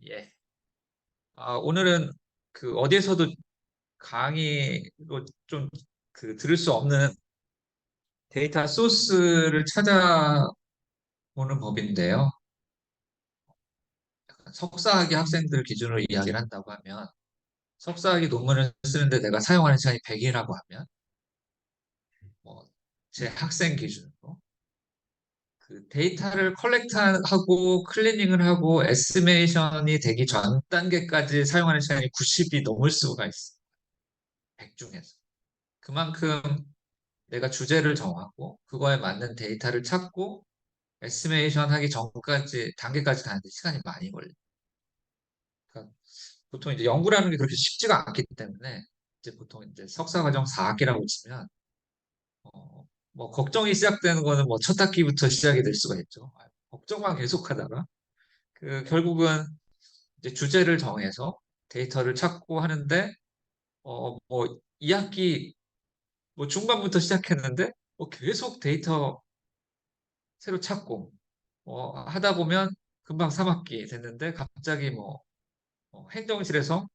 예. 오늘은 그 어디에서도 강의로 좀 그 들을 수 없는 데이터 소스를 찾아보는 법인데요. 석사학위 학생들 기준으로 이야기를 한다고 하면 석사학위 논문을 쓰는데 내가 사용하는 시간이 100이라고 하면 뭐 제 학생 기준으로 그 데이터를 컬렉트하고 클리닝을 하고 에스티메이션이 되기 전 단계까지 사용하는 시간이 90이 넘을 수가 있어요. 100 중에서. 그만큼 내가 주제를 정하고 그거에 맞는 데이터를 찾고 에스티메이션 하기 전까지 단계까지 가는데 시간이 많이 걸려요. 그러니까 보통 이제 연구라는 게 그렇게 쉽지가 않기 때문에 이제 보통 이제 석사 과정 4학기라고 치면 뭐 걱정이 시작되는 거는 뭐 첫 학기부터 시작이 될 수가 있죠. 걱정만 계속하다가 그 결국은 이제 주제를 정해서 데이터를 찾고 하는데 뭐 2학기 뭐 중반부터 시작했는데 뭐 계속 데이터 새로 찾고 하다 보면 금방 3학기 됐는데 갑자기 뭐 행정실에서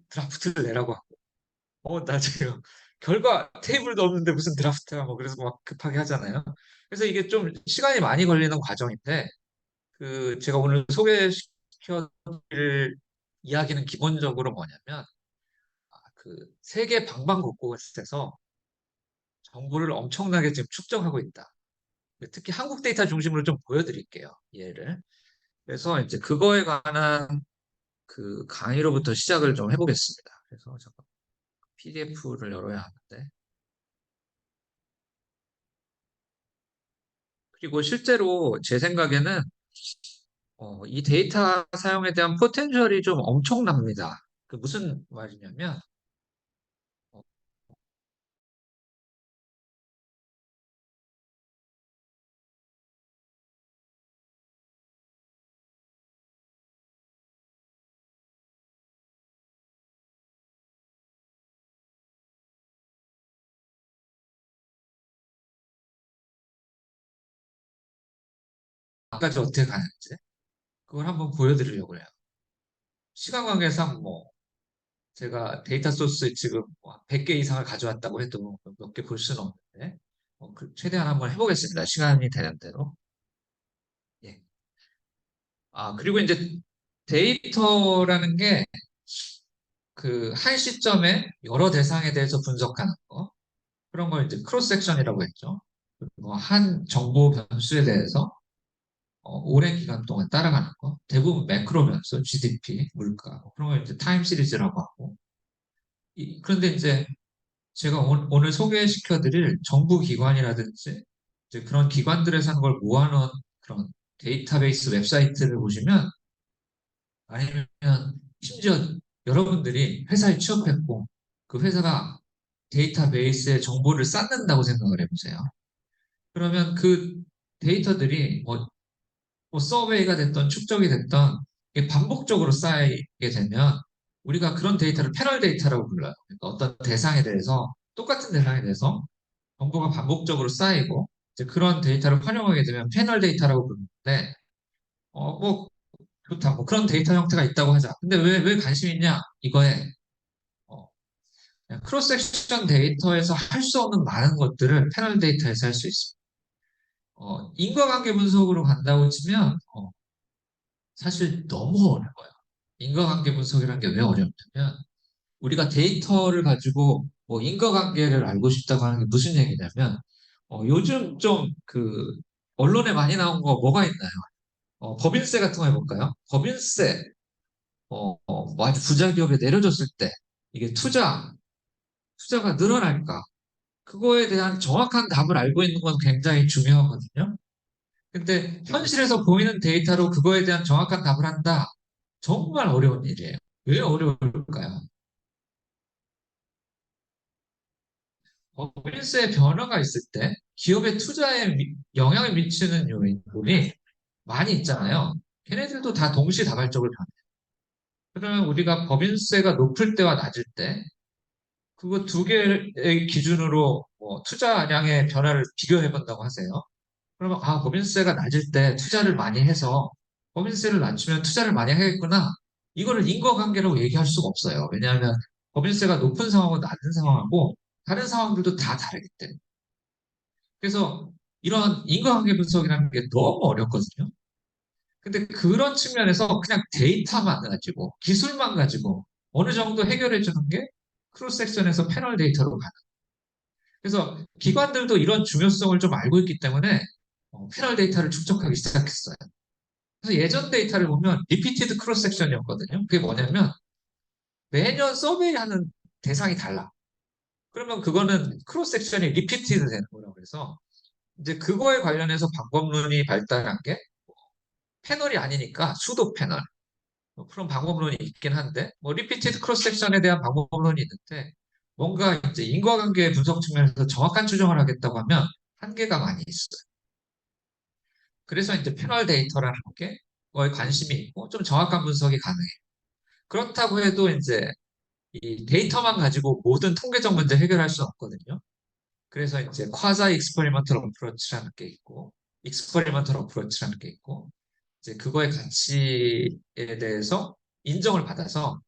드라프트를 내라고 하고 나 지금 결과 테이블도 없는데 무슨 드라프트야 뭐 그래서 막 급하게 하잖아요. 그래서 이게 좀 시간이 많이 걸리는 과정인데 그 제가 오늘 소개시켜드릴 이야기는 기본적으로 뭐냐면 그 세계 방방곳곳에서 정보를 엄청나게 지금 축적하고 있다. 특히 한국 데이터 중심으로 좀 보여드릴게요. 예를. 그래서 이제 그거에 관한 그 강의로부터 시작을 좀 해보겠습니다. 그래서 잠깐 PDF를 열어야 하는데 그리고 실제로 제 생각에는 이 데이터 사용에 대한 포텐셜이 좀 엄청납니다. 그 무슨 말이냐면 어, 까지 어떻게 가는지 그걸 한번 보여드리려고 해요. 시간 관계상 뭐 제가 데이터 소스 지금 100개 이상을 가져왔다고 해도 몇 개 볼 수는 없는데 최대한 한번 해보겠습니다. 시간이 되는 대로. 예. 그리고 이제 데이터라는 게 그 한 시점에 여러 대상에 대해서 분석하는 거. 그런 걸 이제 크로스 섹션이라고 했죠. 그리고 한 정보 변수에 대해서 오랜 기간 동안 따라가는 거. 대부분 매크로 변수, GDP, 물가, 뭐 그런 걸 이제 타임 시리즈라고 하고. 그런데 이제 제가 오늘 소개시켜드릴 정부 기관이라든지 이제 그런 기관들에서 하는 걸 모아놓은 그런 데이터베이스 웹사이트를 보시면 아니면 심지어 여러분들이 회사에 취업했고 그 회사가 데이터베이스에 정보를 쌓는다고 생각을 해보세요. 그러면 그 데이터들이 뭐 서베이가 됐던 축적이 됐던 이게 반복적으로 쌓이게 되면 우리가 그런 데이터를 패널 데이터라고 불러요. 그러니까 어떤 대상에 대해서 똑같은 대상에 대해서 정보가 반복적으로 쌓이고 이제 그런 데이터를 활용하게 되면 패널 데이터라고 부르는데 뭐 좋다. 뭐 그런 데이터 형태가 있다고 하자. 근데 왜 관심 있냐? 이거에 어, 그냥 크로스 섹션 데이터에서 할 수 없는 많은 것들을 패널 데이터에서 할 수 있습니다. 인과관계 분석으로 간다고 치면 사실 너무 어려워요. 인과관계 분석이라는 게 왜 어렵냐면 우리가 데이터를 가지고 뭐 인과관계를 알고 싶다고 하는 게 무슨 얘기냐면 요즘 좀 그 언론에 많이 나온 거 뭐가 있나요? 법인세 같은 거 해볼까요? 법인세 뭐 아주 부자 기업에 내려줬을 때 이게 투자가 늘어날까? 그거에 대한 정확한 답을 알고 있는 건 굉장히 중요하거든요. 근데 현실에서 보이는 데이터로 그거에 대한 정확한 답을 한다. 정말 어려운 일이에요. 왜 어려울까요? 법인세 변화가 있을 때 기업의 투자에 영향을 미치는 요인들이 많이 있잖아요. 걔네들도 다 동시다발적으로 변해요. 그러면 우리가 법인세가 높을 때와 낮을 때 그거 두 개의 기준으로 뭐 투자량의 변화를 비교해 본다고 하세요. 그러면 법인세가 낮을 때 투자를 많이 해서 법인세를 낮추면 투자를 많이 하겠구나. 이거를 인과관계라고 얘기할 수가 없어요. 왜냐하면 법인세가 높은 상황하고 낮은 상황하고 다른 상황들도 다 다르기 때문에. 그래서 이런 인과관계 분석이라는 게 너무 어렵거든요. 근데 그런 측면에서 그냥 데이터만 가지고 기술만 가지고 어느 정도 해결해 주는 게 크로스 섹션에서 패널 데이터로 가는. 그래서 기관들도 이런 중요성을 좀 알고 있기 때문에 패널 데이터를 축적하기 시작했어요. 그래서 예전 데이터를 보면 리피티드 크로스 섹션이었거든요. 그게 뭐냐면 매년 서베이하는 대상이 달라. 그러면 그거는 크로스 섹션이 리피티드 되는 거라고 해서 이제 그거에 관련해서 방법론이 발달한 게 패널이 아니니까 수도 패널. 뭐 그런 방법론이 있긴 한데, 뭐, 리피티드 크로스 섹션에 대한 방법론이 있는데, 뭔가 이제 인과관계 분석 측면에서 정확한 추정을 하겠다고 하면 한계가 많이 있어요. 그래서 이제 패널 데이터라는 게 거에 관심이 있고 좀 정확한 분석이 가능해요. 그렇다고 해도 이제 이 데이터만 가지고 모든 통계적 문제 해결할 수는 없거든요. 그래서 이제 쿼자 익스퍼리먼털 어프로치라는 게 있고, 익스퍼리먼털 어프로치라는 게 있고, 이제 그거의 가치에 대해서 인정을 받아서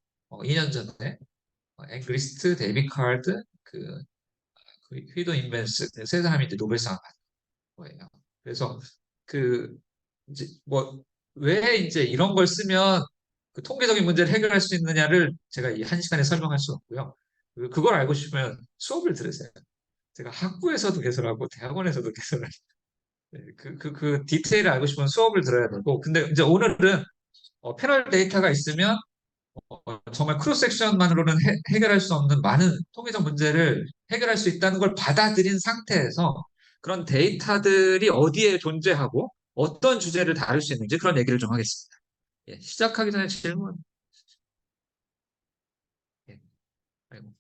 2년 전에 앵그리스트, 데이비 카드, 그 휘도 인벤스 세 사람이 이제 노벨상을 받은 거예요. 그래서 그 이제 뭐 왜 이제 이런 걸 쓰면 그 통계적인 문제를 해결할 수 있느냐를 제가 이 한 시간에 설명할 수 없고요. 그걸 알고 싶으면 수업을 들으세요. 제가 학부에서도 개설하고 대학원에서도 개설을 그 디테일을 알고 싶으면 수업을 들어야 되고 근데 이제 오늘은 패널 데이터가 있으면 정말 크로스 섹션만으로는 해결할 수 없는 많은 통계적 문제를 해결할 수 있다는 걸 받아들인 상태에서 그런 데이터들이 어디에 존재하고 어떤 주제를 다룰 수 있는지 그런 얘기를 좀 하겠습니다. 예, 시작하기 전에 질문. 예, 아이고.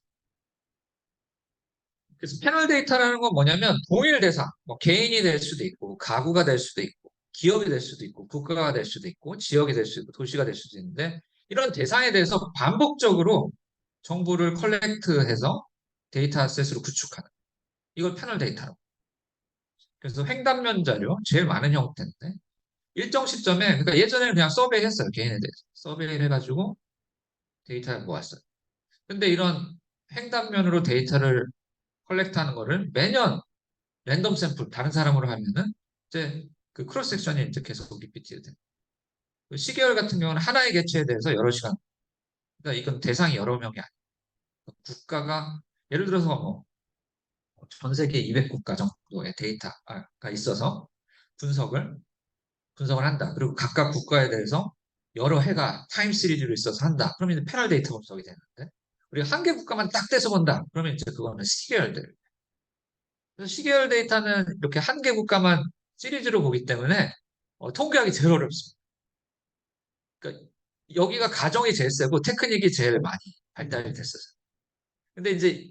그래서 패널 데이터라는 건 뭐냐면 동일 대상, 뭐 개인이 될 수도 있고 가구가 될 수도 있고 기업이 될 수도 있고 국가가 될 수도 있고 지역이 될 수도 있고 도시가 될 수도 있는데 이런 대상에 대해서 반복적으로 정보를 컬렉트해서 데이터셋으로 구축하는 이걸 패널 데이터라고. 그래서 횡단면 자료 제일 많은 형태인데 일정 시점에 그러니까 예전에는 그냥 서베이 했어요 개인에 대해서 서베이를 해가지고 데이터를 모았어요. 근데 이런 횡단면으로 데이터를 컬렉트하는 거를 매년 랜덤 샘플 다른 사람으로 하면은 이제 그 크로스 섹션이 이제 계속 리피트 돼요. 그 시계열 같은 경우는 하나의 개체에 대해서 여러 시간. 그러니까 이건 대상이 여러 명이 아니에요. 국가가 예를 들어서 뭐 전 세계 200국가 정도의 데이터가 있어서 분석을 한다. 그리고 각각 국가에 대해서 여러 해가 타임 시리즈로 있어서 한다. 그러면 이제 패널 데이터 분석이 되는데 우리가 한 개 국가만 딱 떼서 본다. 그러면 이제 그거는 시계열들. 그래서 시계열 데이터는 이렇게 한 개 국가만 시리즈로 보기 때문에 통계하기 제일 어렵습니다. 그러니까 여기가 가정이 제일 세고 테크닉이 제일 많이 발달이 됐어요. 근데 이제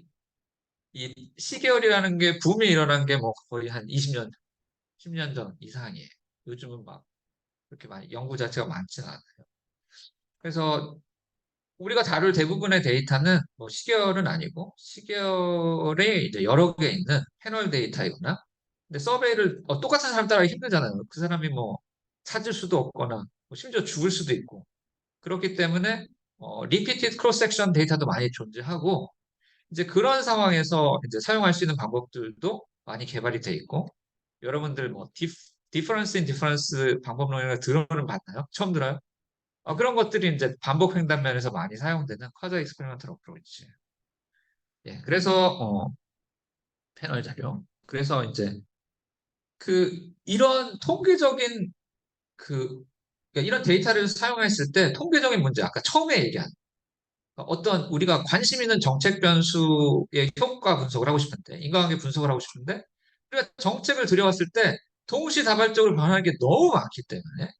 이 시계열이라는 게 붐이 일어난 게 뭐 거의 한 20년, 10년 전 이상이에요. 요즘은 막 그렇게 많이 연구 자체가 많지는 않아요. 그래서 우리가 다룰 대부분의 데이터는 뭐 시계열은 아니고 시계열에 이제 여러 개 있는 패널 데이터이거나 근데 서베이를 똑같은 사람 따라하기 힘들잖아요. 그 사람이 뭐 찾을 수도 없거나 뭐 심지어 죽을 수도 있고 그렇기 때문에 리피티드 크로스 섹션 데이터도 많이 존재하고 이제 그런 상황에서 이제 사용할 수 있는 방법들도 많이 개발이 돼 있고 여러분들 뭐 디퍼런스 인 디퍼런스 방법론이라 들어는 봤나요? 처음 들어요? 그런 것들이 이제 반복 횡단면에서 많이 사용되는 쿼저 익스페리먼털 어프로치. 예, 그래서 패널 자료. 그래서 이제 이런 통계적인 그 그러니까 이런 데이터를 사용했을 때 통계적인 문제 아까 처음에 얘기한 어떤 우리가 관심 있는 정책 변수의 효과 분석을 하고 싶은데 인과관계 분석을 하고 싶은데 우리가 정책을 들여왔을 때 동시다발적으로 변하는 게 너무 많기 때문에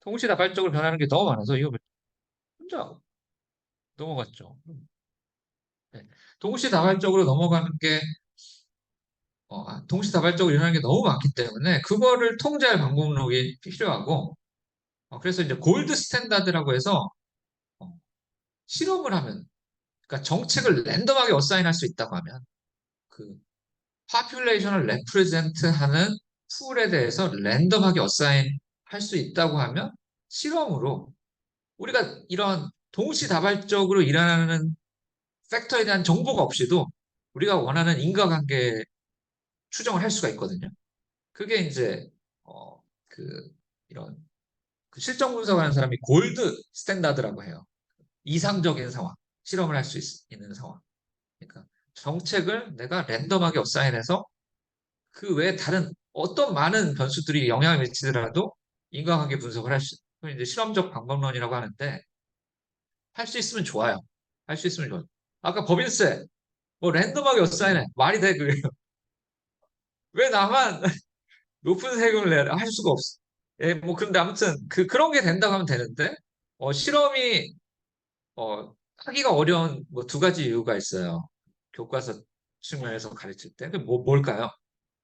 동시다발적으로 변하는 게 너무 많아서 이거 혼자 넘어갔죠. 네. 동시다발적으로 넘어가는 게 동시다발적으로 일어나는 게 너무 많기 때문에 그거를 통제할 방법론이 필요하고 그래서 이제 골드 스탠다드라고 해서 어, 실험을 하면, 그러니까 정책을 랜덤하게 어사인할 수 있다고 하면 그 파퓰레이션을 레프레젠트하는 풀에 대해서 랜덤하게 어사인 할 수 있다고 하면 실험으로 우리가 이런 동시다발적으로 일어나는 팩터에 대한 정보가 없이도 우리가 원하는 인과관계 추정을 할 수가 있거든요. 그게 이제 그 이런 그 실정 분석하는 사람이 골드 스탠다드라고 해요. 이상적인 상황, 실험을 할 수 있는 상황. 그러니까 정책을 내가 랜덤하게 어사인해서 그 외에 다른 어떤 많은 변수들이 영향을 미치더라도 인과관계 분석을 할 수, 그걸 이제 실험적 방법론이라고 하는데 할 수 있으면 좋아요. 할 수 있으면 좋아요. 아까 법인세 뭐 랜덤하게 어사인해 말이 돼 그게 왜 나만 높은 세금을 내야 할 수가 없어. 예, 뭐 그런데 아무튼 그런 게 된다고 하면 되는데 실험이 하기가 어려운 뭐 두 가지 이유가 있어요. 교과서 측면에서 가르칠 때. 뭘까요?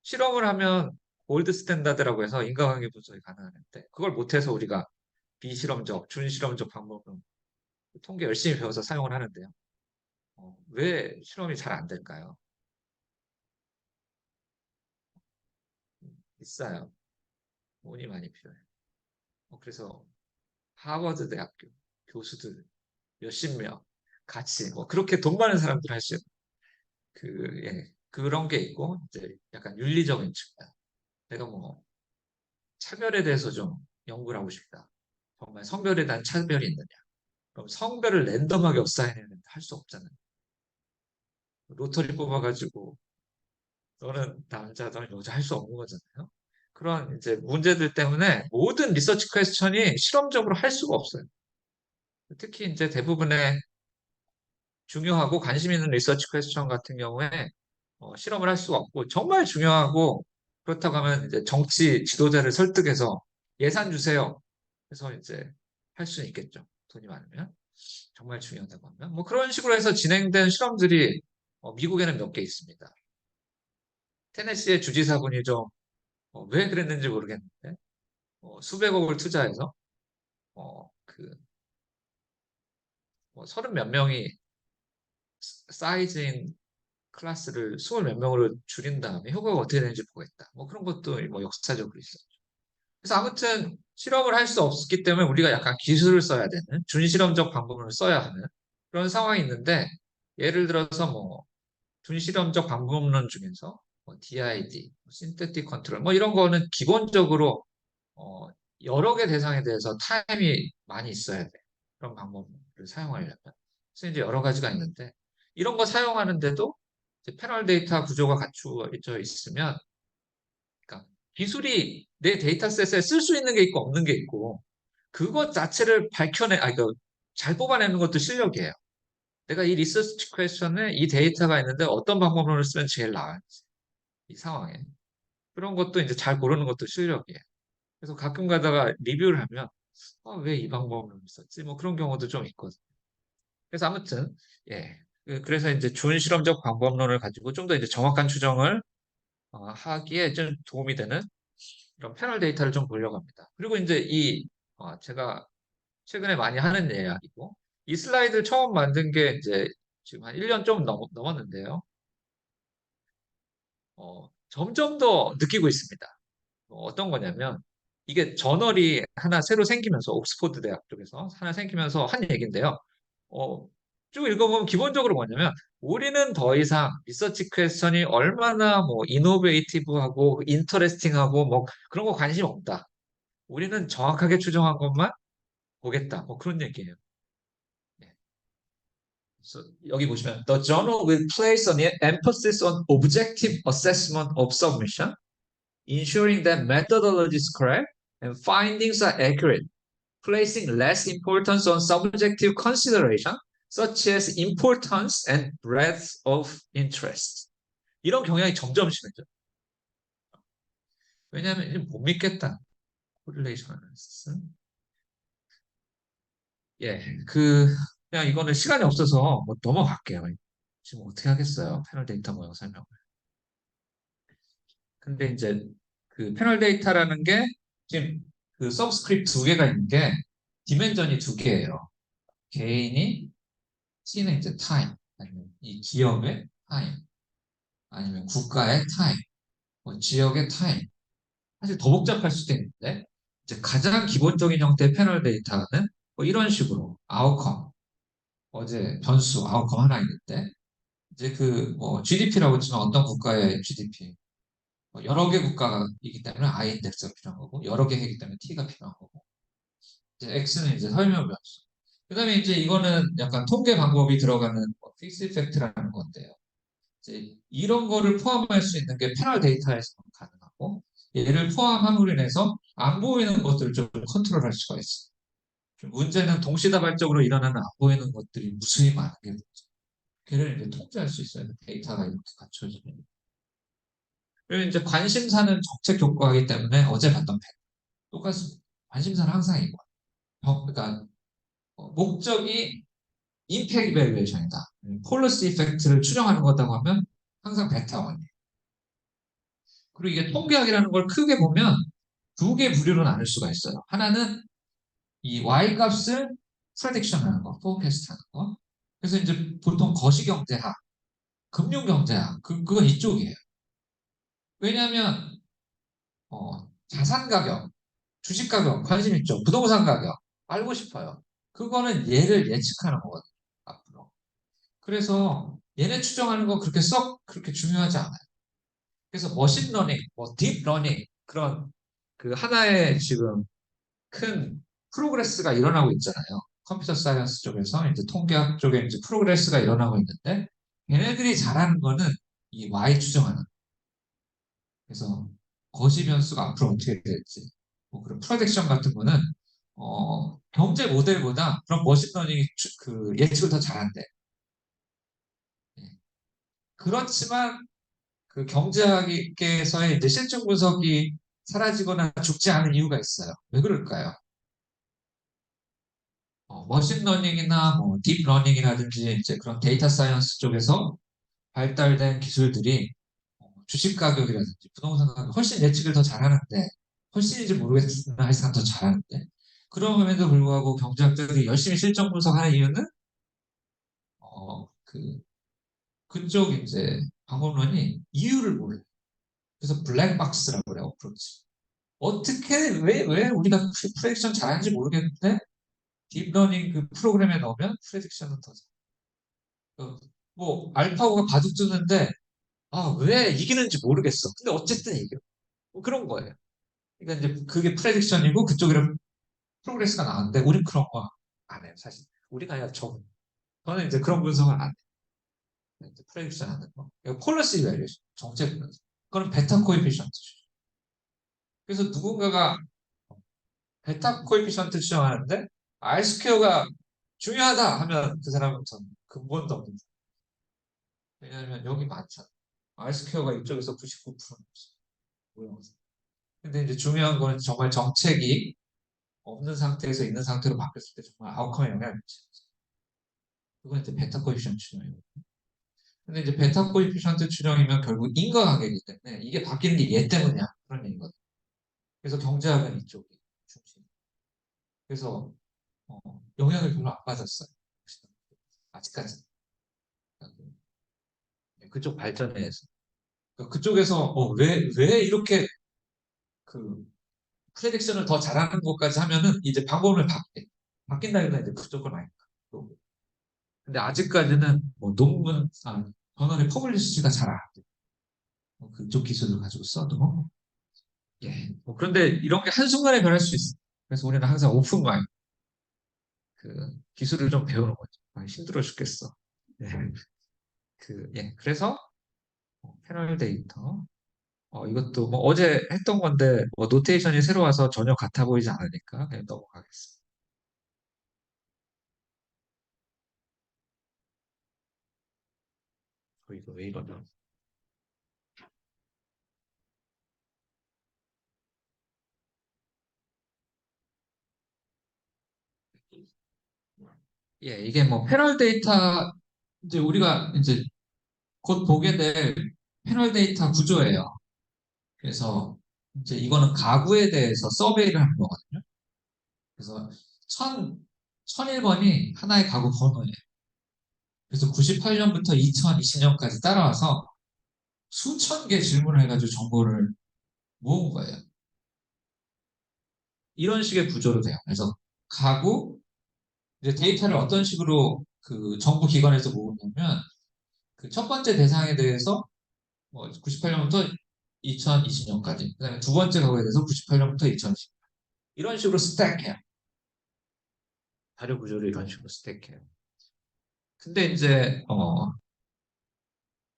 실험을 하면 골드 스탠다드라고 해서 인과관계 분석이 가능한데 그걸 못해서 우리가 비실험적, 준실험적 방법을 통계 열심히 배워서 사용을 하는데요. 왜 실험이 잘 안 될까요? 비싸요. 돈이 많이 필요해요. 그래서 하버드 대학교 교수들 몇십 명 같이 뭐 그렇게 돈 많은 사람들 할 수 있는 예, 그런 게 있고 이제 약간 윤리적인 측면. 내가 뭐 차별에 대해서 좀 연구를 하고 싶다. 정말 성별에 대한 차별이 있느냐? 그럼 성별을 랜덤하게 어사인을 할 수 없잖아요. 로터리 뽑아가지고 너는 남자, 너는 여자 할 수 없는 거잖아요. 그런 이제 문제들 때문에 모든 리서치 퀘스천이 실험적으로 할 수가 없어요. 특히 이제 대부분의 중요하고 관심 있는 리서치 퀘스천 같은 경우에 실험을 할 수가 없고 정말 중요하고 그렇다고 하면 이제 정치 지도자를 설득해서 예산 주세요. 그래서 이제 할 수는 있겠죠. 돈이 많으면. 정말 중요하다고 하면. 뭐 그런 식으로 해서 진행된 실험들이 미국에는 몇 개 있습니다. 테네시의 주지사분이 좀 왜 그랬는지 모르겠는데 수백억을 투자해서 그 30 몇 명이 사이즈인 클래스를 20 몇 명으로 줄인 다음에 효과가 어떻게 되는지 보겠다. 뭐 그런 것도 뭐 역사적으로 있어요. 그래서 아무튼 실험을 할 수 없기 때문에 우리가 약간 기술을 써야 되는 준실험적 방법을 써야 하는 그런 상황이 있는데 예를 들어서 뭐 준실험적 방법론 중에서 뭐 DID, 신테틱 컨트롤 뭐 이런 거는 기본적으로 어, 여러 개 대상에 대해서 타임이 많이 있어야 돼. 그런 방법을 사용하려면. 그래서 이제 여러 가지가 있는데 이런 거 사용하는데도 이제 패널 데이터 구조가 갖추어져 있으면 그러니까 기술이 내 데이터셋에 쓸 수 있는 게 있고 없는 게 있고 그것 자체를 잘 뽑아내는 것도 실력이에요. 내가 이 리서치 퀘스천에 이 데이터가 있는데 어떤 방법론을 쓰면 제일 나을지 이 상황에 그런 것도 이제 잘 고르는 것도 실력이에요. 그래서 가끔 가다가 리뷰를 하면 왜 이 방법을 썼지? 뭐 그런 경우도 좀 있거든요. 그래서 아무튼 예. 그래서 이제 준실험적 방법론을 가지고 좀 더 이제 정확한 추정을 하기에 좀 도움이 되는 이런 패널 데이터를 좀 보려고 합니다. 그리고 이제 제가 최근에 많이 하는 이야기고 이 슬라이드를 처음 만든 게 이제 지금 한 1년 좀 넘었는데요. 점점 더 느끼고 있습니다. 어떤 거냐면 이게 저널이 하나 새로 생기면서 옥스포드 대학 쪽에서 하나 생기면서 한 얘기인데요. 어, 쭉 읽어보면 기본적으로 뭐냐면 우리는 더 이상 리서치 퀘스천이 얼마나 뭐 이노베이티브하고 인터레스팅하고 뭐 그런 거 관심 없다. 우리는 정확하게 추정한 것만 보겠다. 뭐 그런 얘기예요. 네. 그래서 여기 보시면 The journal will place an emphasis on objective assessment of submission, ensuring that methodology is correct and findings are accurate, placing less importance on subjective consideration such as importance and breadth of interest. 이런 경향이 점점 심해져. 왜냐하면 이제 못 믿겠다. 코릴레이션 어널리시스. 예, 그냥 이거는 시간이 없어서 뭐 넘어갈게요. 지금 어떻게 하겠어요? 패널 데이터 모형 설명을. 근데 이제 그 패널 데이터라는 게 지금 그 서브스크립트 두 개가 있는 게 디멘전이 두 개예요. 개인이 T는 이제 타임, 아니면 이 기업의 타임, 아니면 국가의 타임, 뭐 지역의 타임. 사실 더 복잡할 수도 있는데 이제 가장 기본적인 형태의 패널 데이터는 뭐 이런 식으로 아웃컴, 어제 변수 아웃컴 하나 있는데 이제 그 뭐 GDP라고 치면 어떤 국가의 GDP, 여러 개 국가이기 때문에 I 인덱스가 필요한 거고 여러 개 해기 때문에 T가 필요한 거고 이제 X는 이제 설명 변수. 그다음에 이제 이거는 약간 통계 방법이 들어가는 뭐 픽스 이펙트라는 건데요. 이제 이런 거를 포함할 수 있는 게 패널 데이터에서 가능하고 얘를 포함함으로 인해서 안 보이는 것들을 좀 컨트롤할 수가 있어요. 문제는 동시다발적으로 일어나는 안 보이는 것들이 무수히 많은 게 문제. 걔를 이제 통제할 수 있어요. 데이터가 이렇게 갖춰지면. 그리고 이제 관심사는 정책 효과이기 때문에 어제 봤던 팩 똑같습니다. 관심사는 항상 이거. 그러니까 목적이 임팩 이밸루에이션이다. 폴리시 이펙트를 추정하는 거다고 하면 항상 베타 원이에요. 그리고 이게 통계학이라는 걸 크게 보면 두 개 부류로 나눌 수가 있어요. 하나는 이 Y 값을 프레딕션 하는 거, 포캐스트 하는 거. 그래서 이제 보통 거시경제학, 금융경제학, 그건 이쪽이에요. 왜냐하면 자산 가격, 주식 가격 관심 있죠. 부동산 가격 알고 싶어요. 그거는 얘를 예측하는 거거든요. 앞으로. 그래서 얘네 추정하는 거 그렇게 썩 그렇게 중요하지 않아요. 그래서 머신러닝, 뭐 딥러닝 그런 그 하나의 지금 큰 프로그레스가 일어나고 있잖아요. 컴퓨터 사이언스 쪽에서 이제 통계학 쪽에 이제 프로그레스가 일어나고 있는데 얘네들이 잘하는 거는 이 Y 추정하는. 그래서 거시 변수가 앞으로 어떻게 될지 뭐 그런 프로젝션 같은 거는 경제 모델보다 그런 머신러닝이 그 예측을 더 잘한대. 예. 그렇지만 그 경제학계에서의 이제 실증 분석이 사라지거나 죽지 않은 이유가 있어요. 왜 그럴까요? 머신러닝이나 뭐 딥러닝이라든지 이제 그런 데이터 사이언스 쪽에서 발달된 기술들이 주식 가격이라든지 부동산 가격 훨씬 예측을 더 잘하는데 훨씬인지 모르겠으나 하여간 더 잘하는데 그럼에도 불구하고 경제학자들이 열심히 실정 분석하는 이유는 그 그쪽 이제 방법론이 이유를 몰라요. 그래서 블랙박스라고 그래요. 어프로치. 어떻게 왜 우리가 프레딕션 잘하는지 모르겠는데 딥러닝 그 프로그램에 넣으면 프레딕션은 더 뭐 알파고가 바둑 두는데 왜 이기는지 모르겠어. 근데 어쨌든 이겨. 뭐 그런 거예요. 그러니까 이제 그게 프레딕션이고 그쪽이랑 프로그레스가 나왔는데 우린 그런 거 안 해요. 사실 우리가 아니라 저는 이제 그런 분석을 안 해요. 프레딕션 하는 거. 폴러시 이밸리에이션 정책 분석. 그건 베타 코에피션트죠. 그래서 누군가가 베타 코에피션트 추정하는데 R 스퀘어가 중요하다 하면 그 사람은 전 근본도 없는. 왜냐하면 여기 많잖아. R 스퀘어가 이쪽에서 99%. 근데 이제 중요한 거는 정말 정책이 없는 상태에서 있는 상태로 바뀌었을 때 정말 아웃컴에 영향을 미치는 거죠. 그건 이제 베타 코에피션트 추정이고. 근데 이제 베타 코에피션트 추정이면 결국 인과관계이기 때문에 이게 바뀌는 게 얘 때문이야. 그런 얘기거든. 그래서 경제학은 이쪽이 중심. 그래서 영향을 별로 안 받았어요. 아직까지. 그쪽 발전에 의해서. 그러니까 그쪽에서 왜 이렇게 그 프레딕션을 더 잘하는 것까지 하면은 이제 방법을 바뀐다기보다 이제 그쪽은 아닐까. 근데 아직까지는 뭐 논문, 저널의 퍼블리시가 잘 안 돼. 그쪽 기술을 가지고 써도. 예. 그런데 이런 게 한순간에 변할 수 있어. 그래서 우리는 항상 오픈 마인드, 그 기술을 좀 배우는 거죠. 힘들어 죽겠어. 예. 그래서 패널 데이터. 이것도 뭐 어제 했던 건데 뭐 노테이션이 새로 와서 전혀 같아 보이지 않으니까 그냥 넘어가겠습니다. 이거 왜 이러냐? 예, 이게 뭐 패널 데이터 이제 우리가 이제 곧 보게 될 패널 데이터 구조예요. 그래서 이제 이거는 가구에 대해서 서베이를 하는 거거든요. 그래서 1001번이 하나의 가구 번호예요. 그래서 98년부터 2020년까지 따라와서 수천 개 질문을 해가지고 정보를 모은 거예요. 이런 식의 구조로 돼요. 그래서 가구, 이제 데이터를 어떤 식으로 그 정부 기관에서 모으냐면 그 첫 번째 대상에 대해서 뭐 98년부터 2020년까지, 그다음에 두 번째 가구에 대해서 98년부터 2020년 이런 식으로 스택해요. 자료 구조를 이런 식으로 스택해요. 근데 이제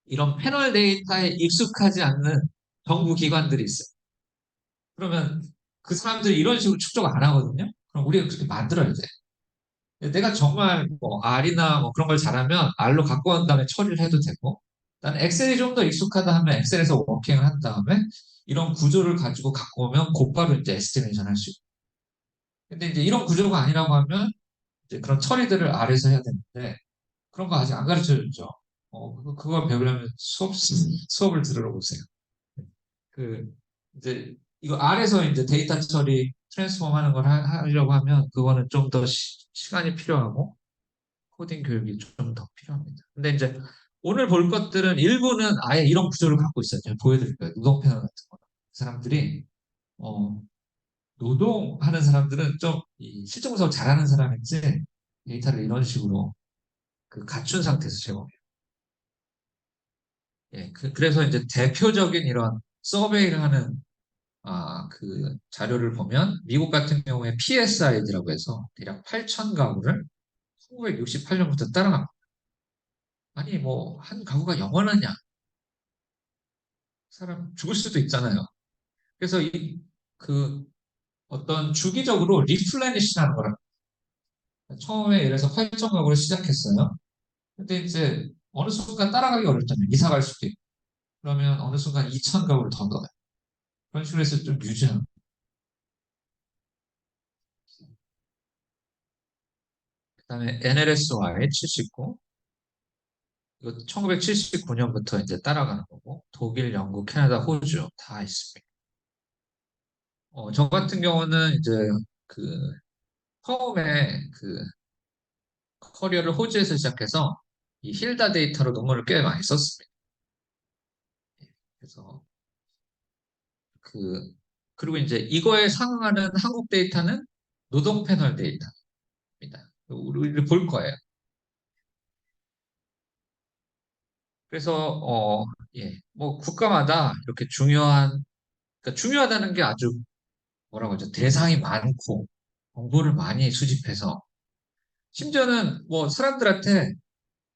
이런 패널 데이터에 익숙하지 않는 정부 기관들이 있어요. 그러면 그 사람들이 이런 식으로 축적 안 하거든요. 그럼 우리가 그렇게 만들어야 돼. 내가 정말 뭐 R이나 뭐 그런 걸 잘하면 R로 갖고 온 다음에 처리를 해도 되고, 나는 엑셀이 좀 더 익숙하다 하면 엑셀에서 워킹을 한 다음에 이런 구조를 가지고 갖고 오면 곧바로 이제 에스티메이션 할 수 있고. 근데 이제 이런 구조가 아니라고 하면 이제 그런 처리들을 R에서 해야 되는데 그런 거 아직 안 가르쳐 줬죠. 그거 배우려면 수업을 들으러 오세요. 그 이제 이거 R에서 이제 데이터 처리 트랜스폼 하는 걸 하려고 하면 그거는 좀 더 시간이 필요하고 코딩 교육이 좀 더 필요합니다. 근데 이제 오늘 볼 것들은 일부는 아예 이런 구조를 갖고 있어요. 제가 보여드릴 거예요. 노동 패널 같은 거. 그 사람들이 어, 노동하는 사람들은 좀이 실전 분석을 잘하는 사람인지 데이터를 이런 식으로 그 갖춘 상태에서 제공해요. 예, 그래서 이제 대표적인 이런 서베이를 하는 그 자료를 보면 미국 같은 경우에 PSID라고 해서 대략 8천 가구를 1968년부터 따라갑니다. 아니 뭐 한 가구가 영원하냐? 사람 죽을 수도 있잖아요. 그래서 그 어떤 주기적으로 리플레니시라는 거라. 처음에 예를 들어서 8천 가구를 시작했어요. 근데 이제 어느 순간 따라가기 어렵잖아요. 이사 갈 수도 있고. 그러면 어느 순간 2천 가구를 더 넣어요. 그런 식으로 해서 좀 유지하는. 그다음에 NLSY 79. 이거 1979년부터 이제 따라가는 거고 독일, 영국, 캐나다, 호주 다 있습니다. 저 같은 경우는 이제 그 처음에 그 커리어를 호주에서 시작해서 이 힐다 데이터로 논문을 꽤 많이 썼습니다. 그래서 그 그리고 이제 이거에 상응하는 한국 데이터는 노동 패널 데이터입니다. 우리 볼 거예요. 그래서 예, 뭐 국가마다 이렇게 그러니까 중요하다는 게 아주 뭐라고 하죠? 대상이 많고 정보를 많이 수집해서 심지어는 뭐 사람들한테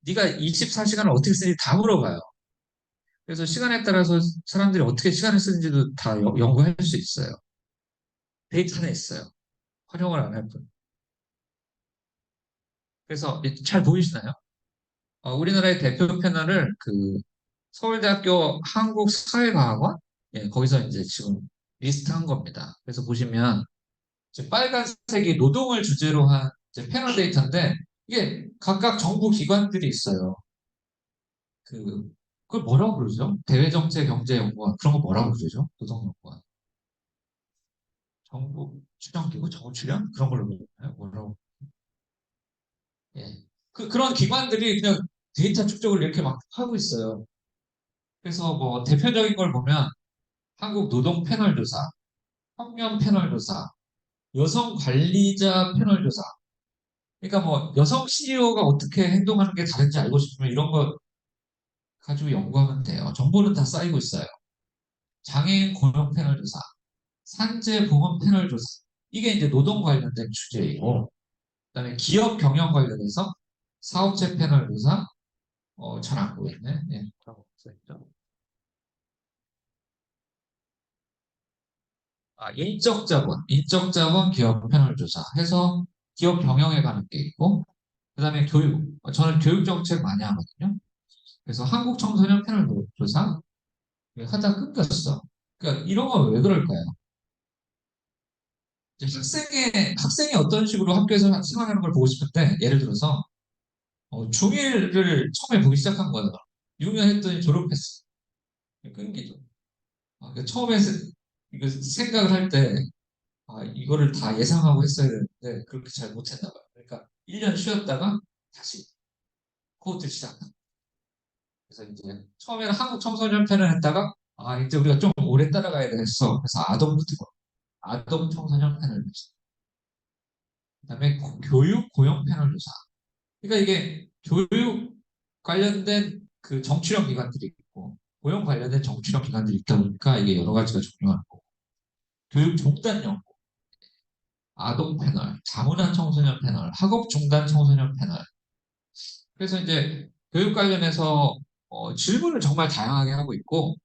네가 24시간을 어떻게 쓰는지 다 물어봐요. 그래서 시간에 따라서 사람들이 어떻게 시간을 쓰는지도 다 연구할 수 있어요. 데이터는 있어요. 활용을 안 할 뿐. 그래서 잘 보이시나요? 우리나라의 대표 패널을 그 서울대학교 한국사회과학원, 예, 거기서 이제 지금 리스트한 겁니다. 그래서 보시면 지금 빨간색이 노동을 주제로 한 이제 패널 데이터인데 이게 각각 정부 기관들이 있어요. 그 그걸 뭐라고 그러죠? 대외정책경제연구원 그런 거 뭐라고 그러죠? 노동연구원, 정부 출연기구, 정부 출연 그런 걸로 그러나요? 뭐라고? 예. 그런 기관들이 그냥 데이터 축적을 이렇게 막 하고 있어요. 그래서 뭐 대표적인 걸 보면 한국 노동 패널 조사, 청년 패널 조사, 여성 관리자 패널 조사. 그러니까 뭐 여성 CEO가 어떻게 행동하는 게 다른지 알고 싶으면 이런 거 가지고 연구하면 돼요. 정보는 다 쌓이고 있어요. 장애인 고용 패널 조사, 산재 보험 패널 조사. 이게 이제 노동 관련된 주제이고, 그다음에 기업 경영 관련해서 사업체 패널 조사, 잘 안 보이네. 예, 인적 자본 기업 패널 조사 해서 기업 경영에 관한 게 있고, 그다음에 교육. 저는 교육 정책 많이 하거든요. 그래서 한국 청소년 패널 조사 하다 끊겼어. 그러니까 이런 건 왜 그럴까요? 이제 학생이 어떤 식으로 학교에서 생활하는 걸 보고 싶은데, 예를 들어서 중일을 처음에 보기 시작한 거야. 6년 했더니 졸업했어. 끊기죠. 그러니까 처음에 이거 생각을 할 때, 이거를 다 예상하고 했어야 되는데 그렇게 잘 못했나 봐요. 그러니까 1년 쉬었다가 다시 코호트를 시작한. 그래서 이제 처음에는 한국 청소년 편을 했다가 아 이제 우리가 좀 오래 따라가야 되겠어. 그래서 아동부터 아동 청소년 패널 조사. 그다음에 교육 고용 패널 조사. 그러니까 이게 교육 관련된 그 정치력 기관들이 있고 고용 관련된 정치력 기관들이 있다 보니까 이게 여러 가지가 중요한 거고 교육 중단 연구, 아동 패널, 자문한 청소년 패널, 학업 중단 청소년 패널. 그래서 이제 교육 관련해서 질문을 정말 다양하게 하고 있고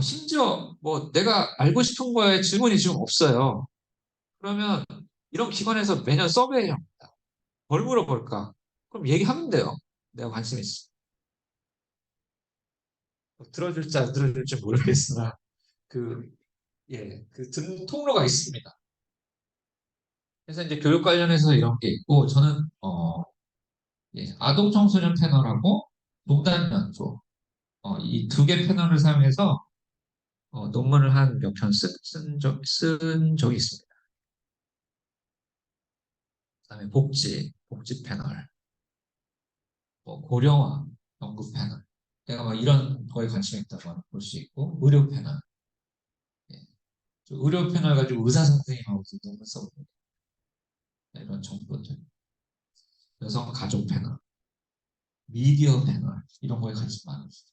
심지어 뭐 내가 알고 싶은 거에 질문이 지금 없어요. 그러면 이런 기관에서 매년 서베이 합니다. 뭘 물어볼까? 그럼 얘기하면 돼요. 내가 관심 있어. 들어줄지 안 들어줄지 모르겠으나 그, 예, 그 듣는 통로가 있습니다. 그래서 이제 교육 관련해서 이런 게 있고 저는 예, 아동 청소년 패널하고 농단 연수 이 두 개 패널을 사용해서 논문을 한 몇 편 쓴 적이 있습니다. 그다음에 복지 패널, 뭐 고령화 연구 패널. 내가 막 이런 거에 관심이 있다고 볼 수 있고 의료 패널. 예. 의료 패널 가지고 의사 선생님하고도 논문 써보고 이런 정보들. 여성 가족 패널, 미디어 패널 이런 거에 관심 많으시죠.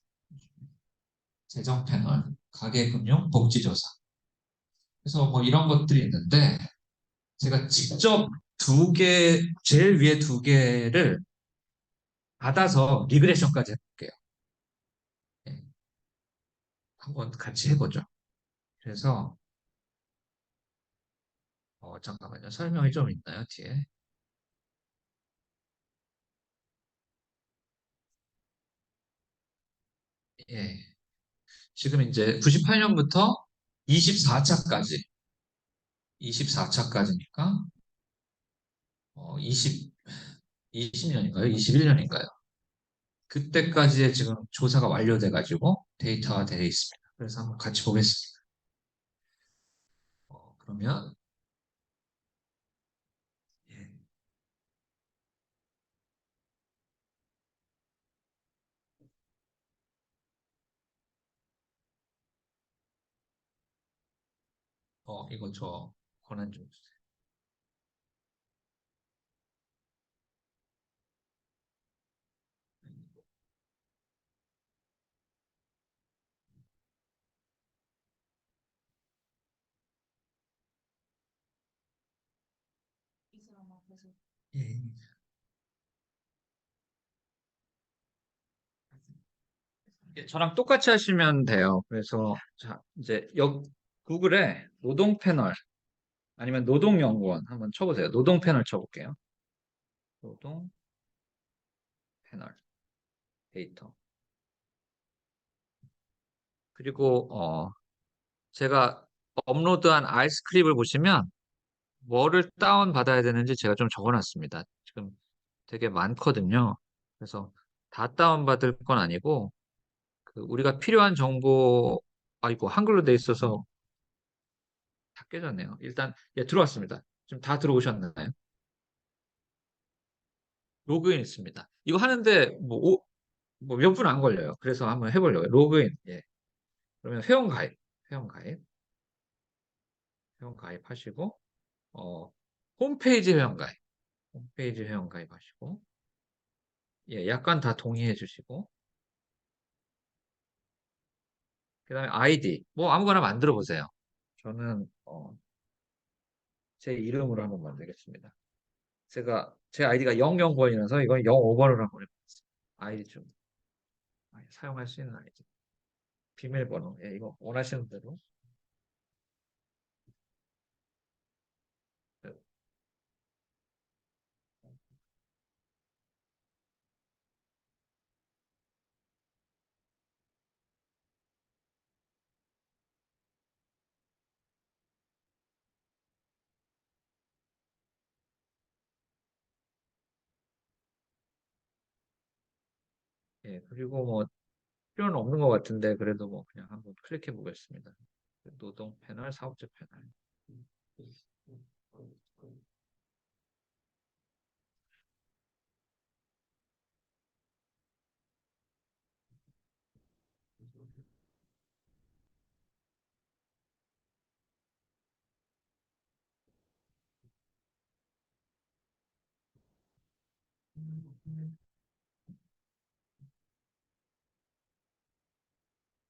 재정 패널, 가계금융 복지조사. 그래서 뭐 이런 것들이 있는데 제가 직접 제일 위에 두 개를 받아서 리그레션까지 해볼게요. 예, 한번 같이 해보죠. 그래서 잠깐만요. 설명이 좀 있나요, 뒤에? 예. 지금 이제 98년부터 24차까지, 24차까지니까 20년인가요? 21년인가요? 그때까지의 지금 조사가 완료돼가지고 데이터가 되어 있습니다. 그래서 한번 같이 보겠습니다. 그러면 예, 이거 저 권한 좀 주세요. 예. 예, 저랑 똑같이 하시면 돼요. 그래서 자, 이제 구글에 노동 패널 아니면 노동연구원 한번 쳐보세요. 노동 패널 쳐볼게요. 노동 패널 데이터. 그리고 제가 업로드한 아이스크립을 보시면 뭐를 다운 받아야 되는지 제가 좀 적어놨습니다. 지금 되게 많거든요. 그래서 다 다운 받을 건 아니고 그 우리가 필요한 정보 아이고 한글로 돼 있어서 다 깨졌네요. 일단 예, 들어왔습니다. 지금 다 들어오셨나요? 로그인 있습니다. 이거 하는데 뭐 몇 분 안 걸려요. 그래서 한번 해보려고요. 로그인. 예. 그러면 회원 가입, 회원 가입하시고 어, 홈페이지 회원 가입, 홈페이지 회원 가입하시고 예, 약관 다 동의해 주시고 그다음에 아이디 뭐 아무거나 만들어 보세요. 저는 제 이름으로 한번 만들겠습니다. 제 아이디가 009번이라서 이건 05번으로 한번 해보겠습니다. 아이디 좀 사용할 수 있는 아이디. 비밀번호. 예, 이거 원하시는 대로. 예, 그리고 뭐 필요는 없는 것 같은데 그래도 뭐 그냥 한번 클릭해 보겠습니다. 노동 패널, 사업자 패널.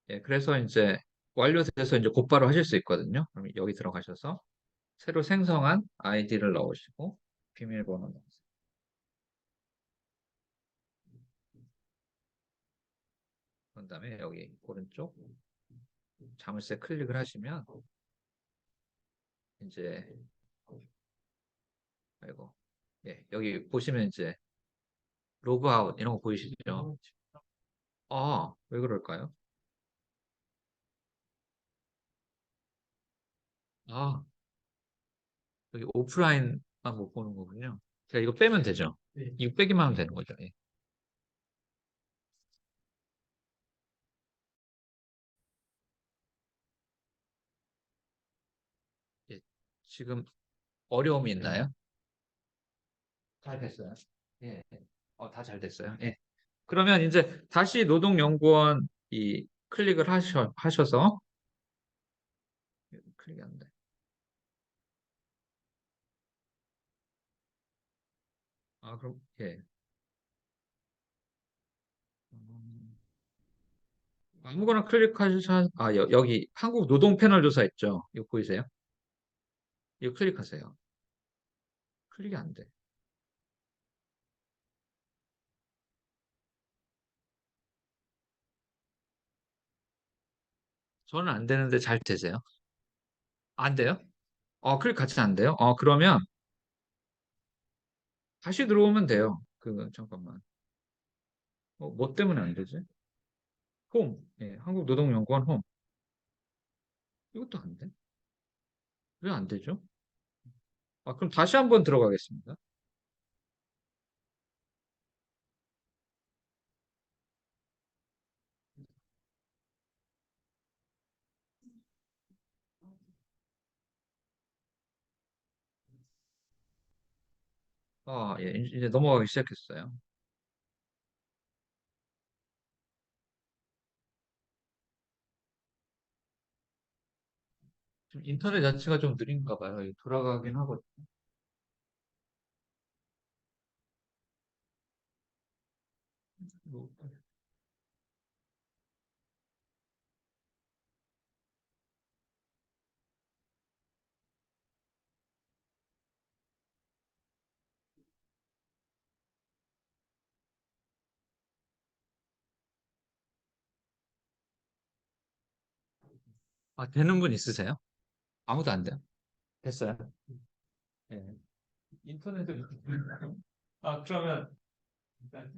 예, 그래서 이제 완료돼서 이제 곧바로 하실 수 있거든요. 그럼 여기 들어가셔서 새로 생성한 아이디를 넣으시고 비밀번호 넣으세요. 그런 다음에 여기 오른쪽 자물쇠 클릭을 하시면 이제 아이고 예, 여기 보시면 이제 로그아웃 이런 거 보이시죠? 아, 왜 그럴까요? 아, 여기 오프라인만 못 보는 거군요. 제가 이거 빼면 되죠? 네. 이거 빼기만 하면 되는 거죠? 예. 예. 지금 어려움이 있나요? 잘 됐어요. 예. 다 잘 됐어요. 예. 그러면 이제 다시 노동연구원 이 클릭을 하셔서 클릭이 안 돼. 아, 그럼 예. 음, 아무거나 클릭하셔서 여기 한국 노동 패널 조사 있죠? 이거 보이세요? 이거 클릭하세요. 클릭이 안 돼. 저는 안 되는데 잘 되세요? 안 돼요? 클릭 같이 안 돼요? 그러면 다시 들어오면 돼요. 잠깐만. 뭐 때문에 안 되지? 홈. 예, 한국노동연구원 홈. 이것도 안 돼? 왜 안 되죠? 그럼 다시 한번 들어가겠습니다. 예, 이제 넘어가기 시작했어요. 지금 인터넷 자체가 좀 느린가 봐요. 돌아가긴 하거든요. 뭐, 되는 분 있으세요? 아무도 안 돼요? 됐어요. 예. 인터넷을 그러면 일단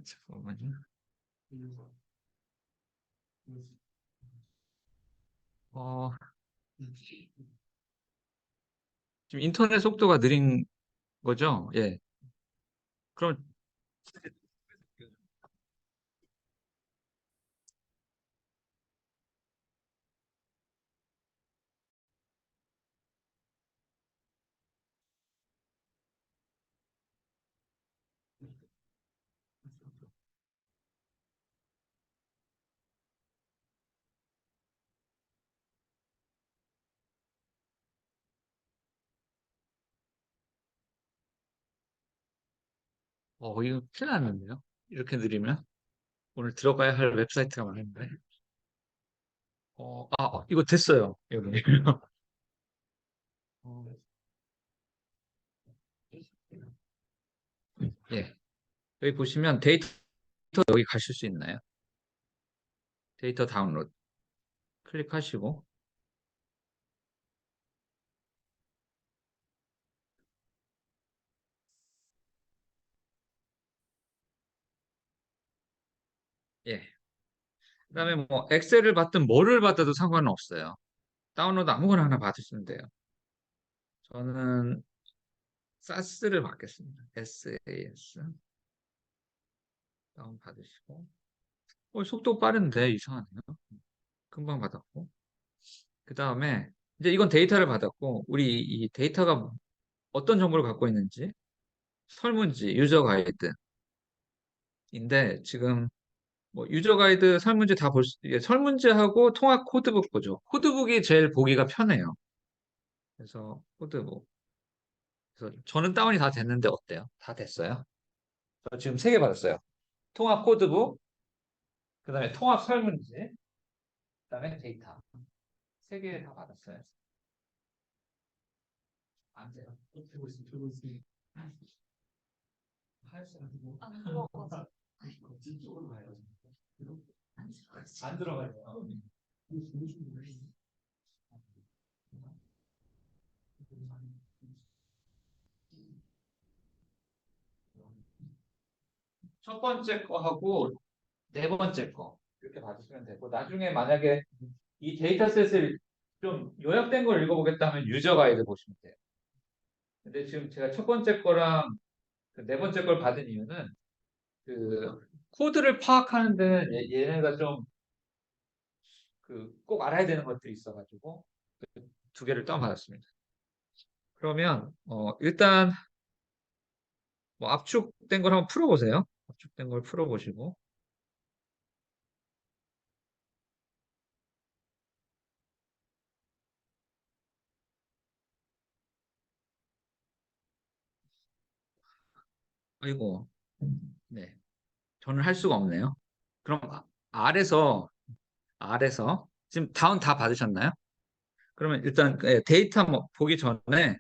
잠깐만요. 어, 지금 인터넷 속도가 느린 거죠? 예. 그럼 이거 큰일 났는데요? 이렇게 느리면 오늘 들어가야 할 웹사이트가 많은데. 이거 됐어요. 여기. 어, 예. 여기 보시면 데이터 여기 가실 수 있나요? 데이터 다운로드 클릭하시고 예. 그다음에 뭐 엑셀을 받든 뭐를 받아도 상관은 없어요. 다운로드 아무거나 하나 받으시면 돼요. 저는 사스를 받겠습니다. SAS 다운 받으시고 속도 빠른데 이상하네요. 금방 받았고 그다음에 이제 이건 데이터를 받았고 우리 이 데이터가 어떤 정보를 갖고 있는지 설문지, 유저 가이드 인데 지금 뭐 유저 가이드 설문지 다 이게 설문지하고 통합 코드북 보죠. 코드북이 제일 보기가 편해요. 그래서 코드북. 그래서 저는 다운이 다 됐는데 어때요? 다 됐어요? 저 지금 세 개 받았어요. 통합 코드북, 그다음에 통합 설문지, 그다음에 데이터. 세 개 다 받았어요. 안 돼요. 들고 있습니다. 들고 있습니다. 하였어가지고. 안 들어가서. 뒤쪽으로 가요. 안 들어가요. 첫 번째 거 하고 네 번째 거 이렇게 받으시면 되고 나중에 만약에 이 데이터셋을 좀 요약된 걸 읽어보겠다면 유저 가이드 보시면 돼요. 근데 지금 제가 첫 번째 거랑 그네 번째 걸 받은 이유는 그 코드를 파악하는 데는 얘네가 좀 그 꼭 알아야 되는 것들이 있어가지고 두 개를 다운받았습니다. 그러면 일단 뭐 압축된 걸 한번 풀어보세요. 압축된 걸 풀어보시고 아이고 네 저는 할 수가 없네요. 그럼 아래서 지금 다운 다 받으셨나요? 그러면 일단 데이터 보기 전에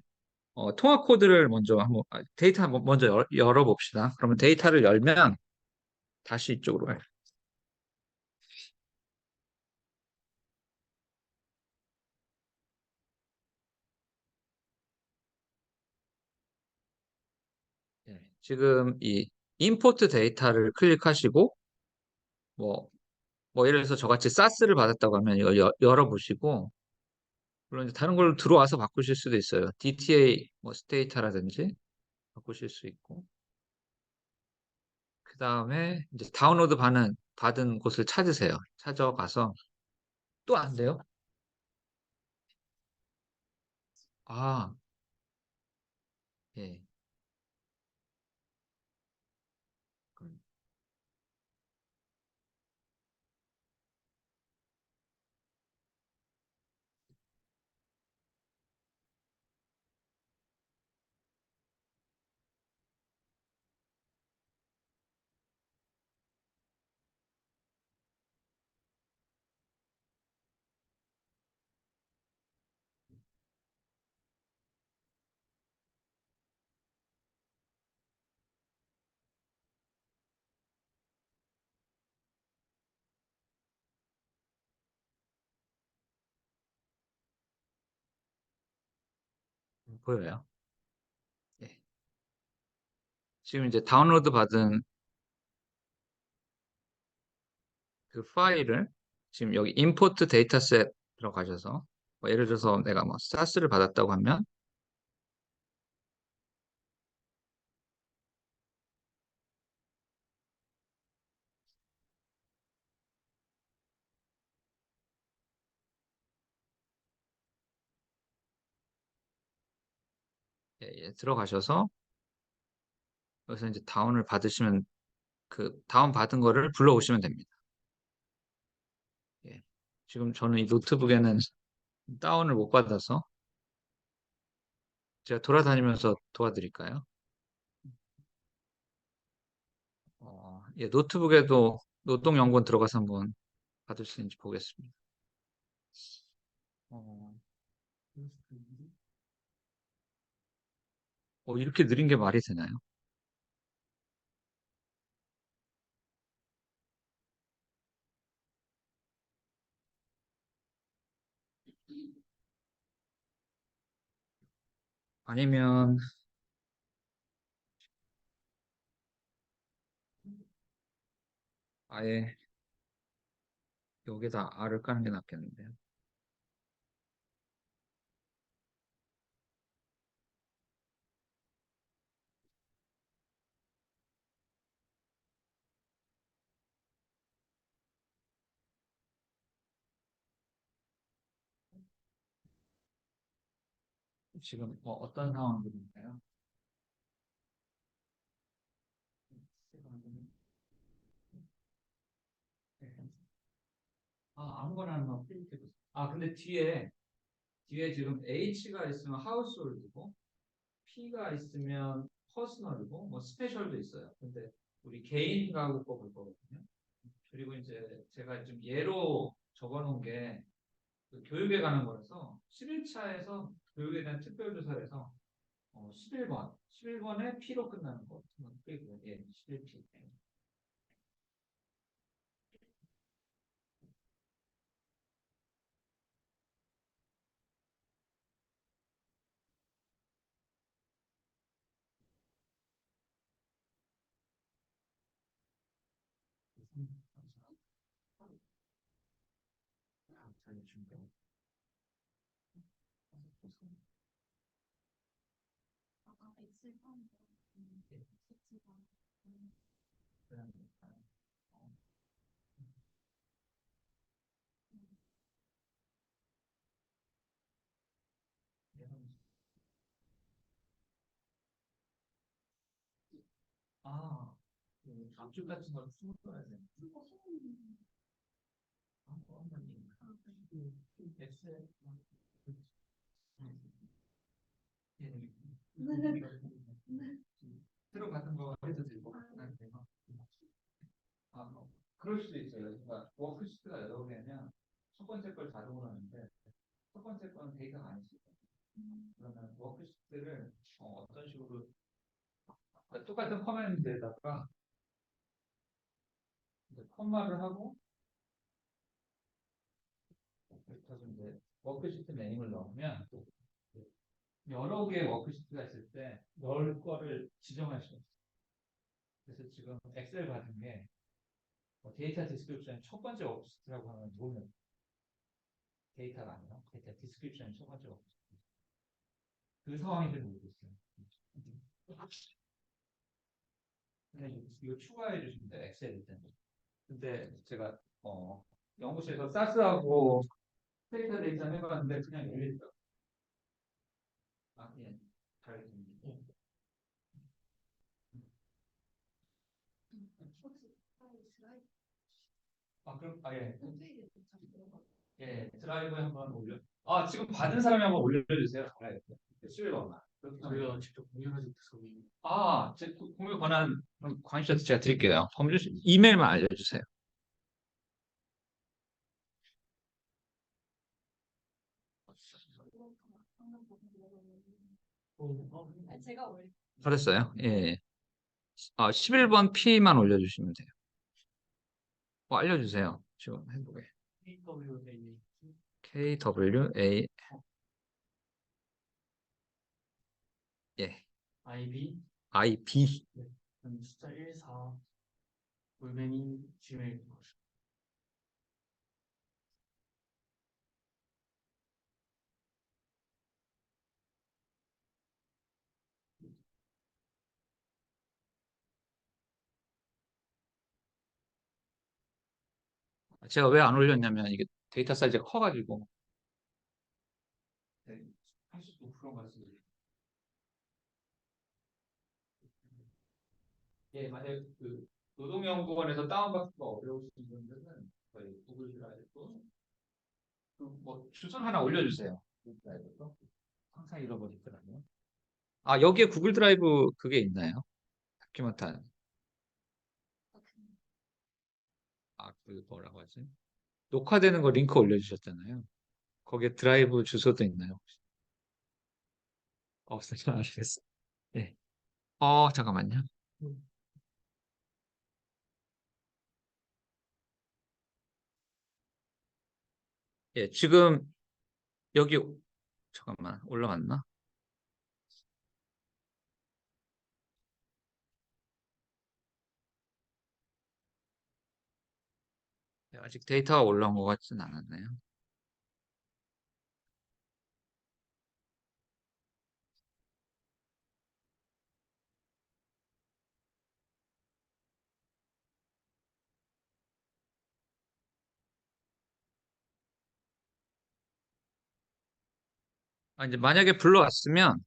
통합 코드를 먼저 한번 데이터 한번 먼저 열어봅시다. 그러면 데이터를 열면 다시 이쪽으로 가요. 지금 이 임포트 데이터를 클릭하시고 뭐, 뭐 예를 들어서 저같이 사스를 받았다고 하면 이걸 열어보시고 물론 이제 다른 걸로 들어와서 바꾸실 수도 있어요. DTA 뭐 스테이터라든지 바꾸실 수 있고 그 다음에 이제 다운로드 받은 곳을 찾으세요. 찾아가서 또 안 돼요? 아, 예. 그럼 보여요. 예. 지금 이제 다운로드 받은 그 파일을 지금 여기 임포트 데이터셋 들어가셔서 뭐 예를 들어서 내가 뭐 사스를 받았다고 하면 들어가셔서 여기서 이제 다운을 받으시면 그 다운 받은 거를 불러오시면 됩니다. 예. 지금 저는 이 노트북에는 다운을 못 받아서 제가 돌아다니면서 도와드릴까요? 예, 노트북에도 노동연구원 들어가서 한번 받을 수 있는지 보겠습니다. 어, 이렇게 느린 게 말이 되나요? 아니면 아예 여기다 R을 까는 게 낫겠는데요. 지금 뭐 어떤 상황들인가요? 아무거나 하나 클릭해도. 근데 뒤에 지금 H가 있으면 하우스홀드고, P가 있으면 퍼스널이고, 뭐 스페셜도 있어요. 근데 우리 개인 가구 거 볼 거거든요. 그리고 이제 제가 좀 예로 적어놓은 게 그 교육에 관한 거라서 11차에서 교육에 대한 특별조사를 해서 11번에 P로 끝나는 거. 그리고 예, 11P. 아, 감쪽 같은 걸 숨어야 돼. 엑셀. 새로 같은 거 해도 되고. 그럴 수도 있어요. 그러니까 워크시트가 여러 개면 첫 번째 걸 자동으로 하는데 첫 번째 거는 데이터가 아니지. 그러면 워크시트를 어떤 식으로 똑같은 커맨드에다가 이제 컴마를 하고 그래서 이제 워크시트 네임을 넣으면 여러 개의 워크시트가 있을 때 넣을 거를 지정할 수 있어요. 그래서 지금 엑셀 받은 게 데이터 디스크립션 첫 번째 워크시트라고 하면 누르면 데이터가 아니라 데이터 디스크립션 첫 번째 워크시트. 그 상황인지 모르겠어요. 근데 이거 추가해 주시면 돼요. 엑셀일 때는. 근데 제가 연구실에서 사스하고 데이터 해봤는데 그냥 열리더라고요. 예. 잘 됐습니다. 그럼 예. 예, 드라이브에 한번 올려. 지금 받은 사람이 한번 올려주세요. 알겠어요. 수요일만. 저희가 직접 공유하지 못해서. 제 공유 권한 관심자 제가 드릴게요. 법률 이메일만 알려주세요. 잘했어요. 예. 11번 P만 올려주시면 돼요. 알려주세요. 지금 해보게. KWA. 예. IB. 숫자 14 골뱅이 gmail. 제가 왜 안 올렸냐면 이게 데이터 사이즈가 커가지고 네, 85%가 예, 만약 그 노동연구원에서 다운받기가 어려우신 분들은 저희 구글 드라이브 뭐 주소 하나 올려주세요. 구글 드라이브도 항상 잃어버리더라고요. 여기에 구글 드라이브 그게 있나요? 다큐멘트. 그 뭐라고 하지? 녹화되는 거 링크 올려주셨잖아요. 거기에 드라이브 주소도 있나요? 혹시? 없어요. 알겠어요. 네. 잠깐만요. 예, 지금 여기 잠깐만 올라갔나? 네, 아직 데이터가 올라온 것 같진 않았네요. 이제 만약에 불러왔으면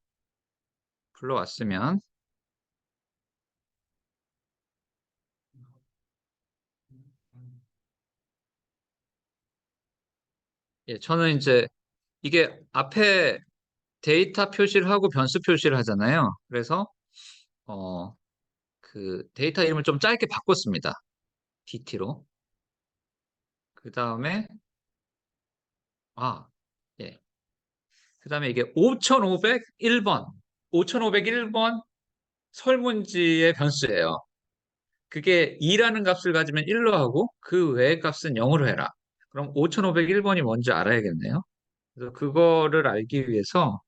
예, 저는 이제 이게 앞에 데이터 표시를 하고 변수 표시를 하잖아요. 그래서 어, 그 데이터 이름을 좀 짧게 바꿨습니다. DT로. 그 다음에 아, 예. 그 다음에 이게 5501번. 5501번 설문지의 변수예요. 그게 2라는 값을 가지면 1로 하고 그 외의 값은 0으로 해라. 그럼 5501번이 뭔지 알아야겠네요. 그래서 그거를 알기 위해서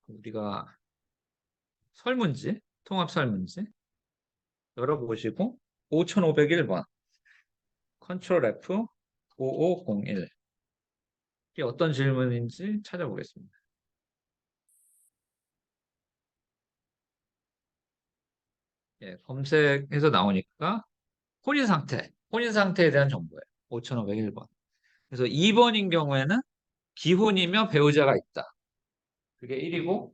우리가 설문지, 통합 설문지 열어보시고 5501번 컨트롤 F 5501 이게 어떤 질문인지 찾아보겠습니다. 예, 검색해서 나오니까 혼인 상태에 대한 정보예요. 5501번. 그래서 2번인 경우에는 기혼이며 배우자가 있다. 그게 1이고,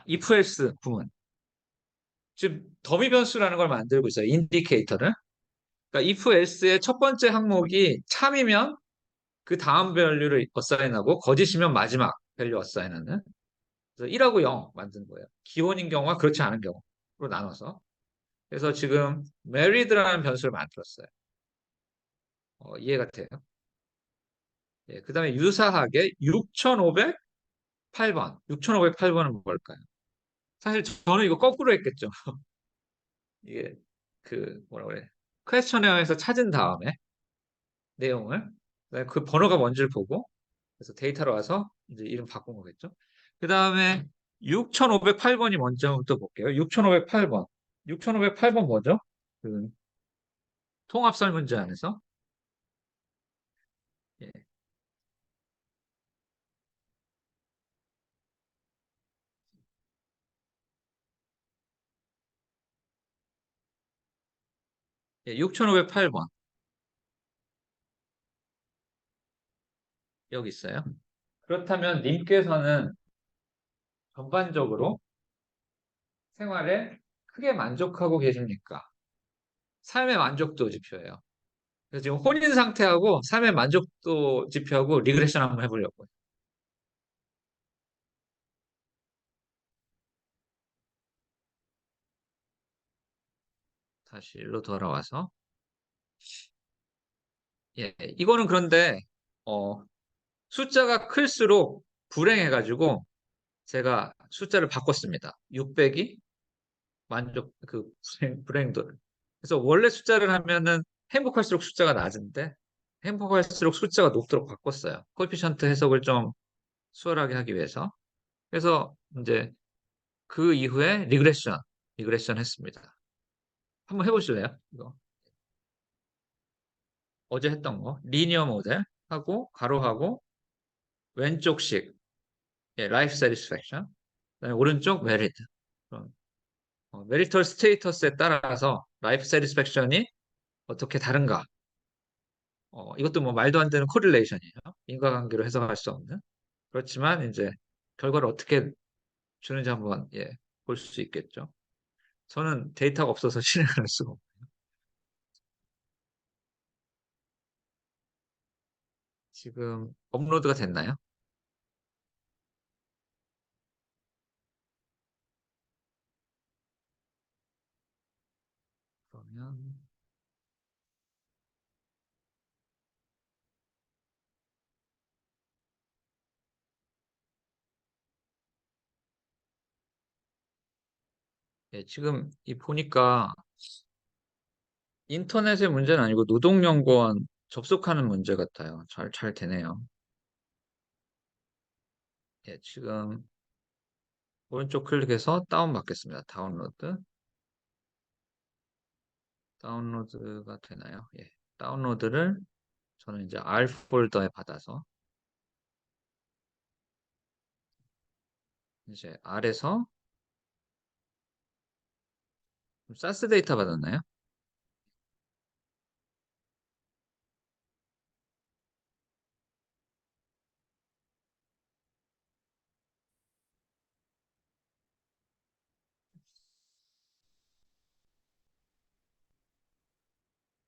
if else 구문. 지금 더미 변수라는 걸 만들고 있어요. 인디케이터를. 그러니까 if else의 첫 번째 항목이 참이면 그 다음 밸류를 어사인하고 거짓이면 마지막 밸류 어사인하는. 그래서 1하고 0 만든 거예요. 기혼인 경우와 그렇지 않은 경우로 나눠서. 그래서 지금 married라는 변수를 만들었어요. 이해가 돼요? 예, 그 다음에 유사하게 6508번. 6508번은 뭘까요? 사실 저는 이거 거꾸로 했겠죠. 이게 그 뭐라 그래? 퀘스천에어에서 찾은 다음에 내용을 그다음에 그 번호가 뭔지를 보고 그래서 데이터로 와서 이제 이름 바꾼 거겠죠. 그 다음에 6508번이 뭔지 한번 또 볼게요. 6508번. 6508번 뭐죠? 그 통합 설문지 안에서 예, 예, 6508번 여기 있어요. 그렇다면 님께서는 전반적으로 생활에 크게 만족하고 계십니까? 삶의 만족도 지표예요. 그래서 지금 혼인 상태하고 삶의 만족도 지표하고 리그레션 한번 해보려고요. 다시 일로 돌아와서 예, 이거는 그런데 어, 숫자가 클수록 불행해가지고 제가 숫자를 바꿨습니다. 600이 만족 그 불행도를. 그래서 원래 숫자를 하면은 행복할수록 숫자가 낮은데 행복할수록 숫자가 높도록 바꿨어요. 코에피션트 해석을 좀 수월하게 하기 위해서. 그래서 이제 그 이후에 리그레션 했습니다. 한번 해보실래요? 이거 어제 했던 거 리니어 모델 하고 가로하고 왼쪽식 예, 라이프 세티스팩션 그다음에 오른쪽 메리트 메리털 스테이터스에 따라서 라이프 세티스팩션이 어떻게 다른가 이것도 뭐 말도 안 되는 코릴레이션이에요. 인과관계로 해석할 수 없는 그렇지만 이제 결과를 어떻게 주는지 한번 예, 볼 수 있겠죠. 저는 데이터가 없어서 실행을 할 수가 없고 지금 업로드가 됐나요? 그러면 예, 지금 이 보니까 인터넷의 문제는 아니고 노동연구원 접속하는 문제 같아요. 잘 되네요. 예, 지금 오른쪽 클릭해서 다운받겠습니다. 다운로드가 되나요? 예. 다운로드를 저는 이제 R 폴더에 받아서 이제 R에서 사스 데이터 받았나요?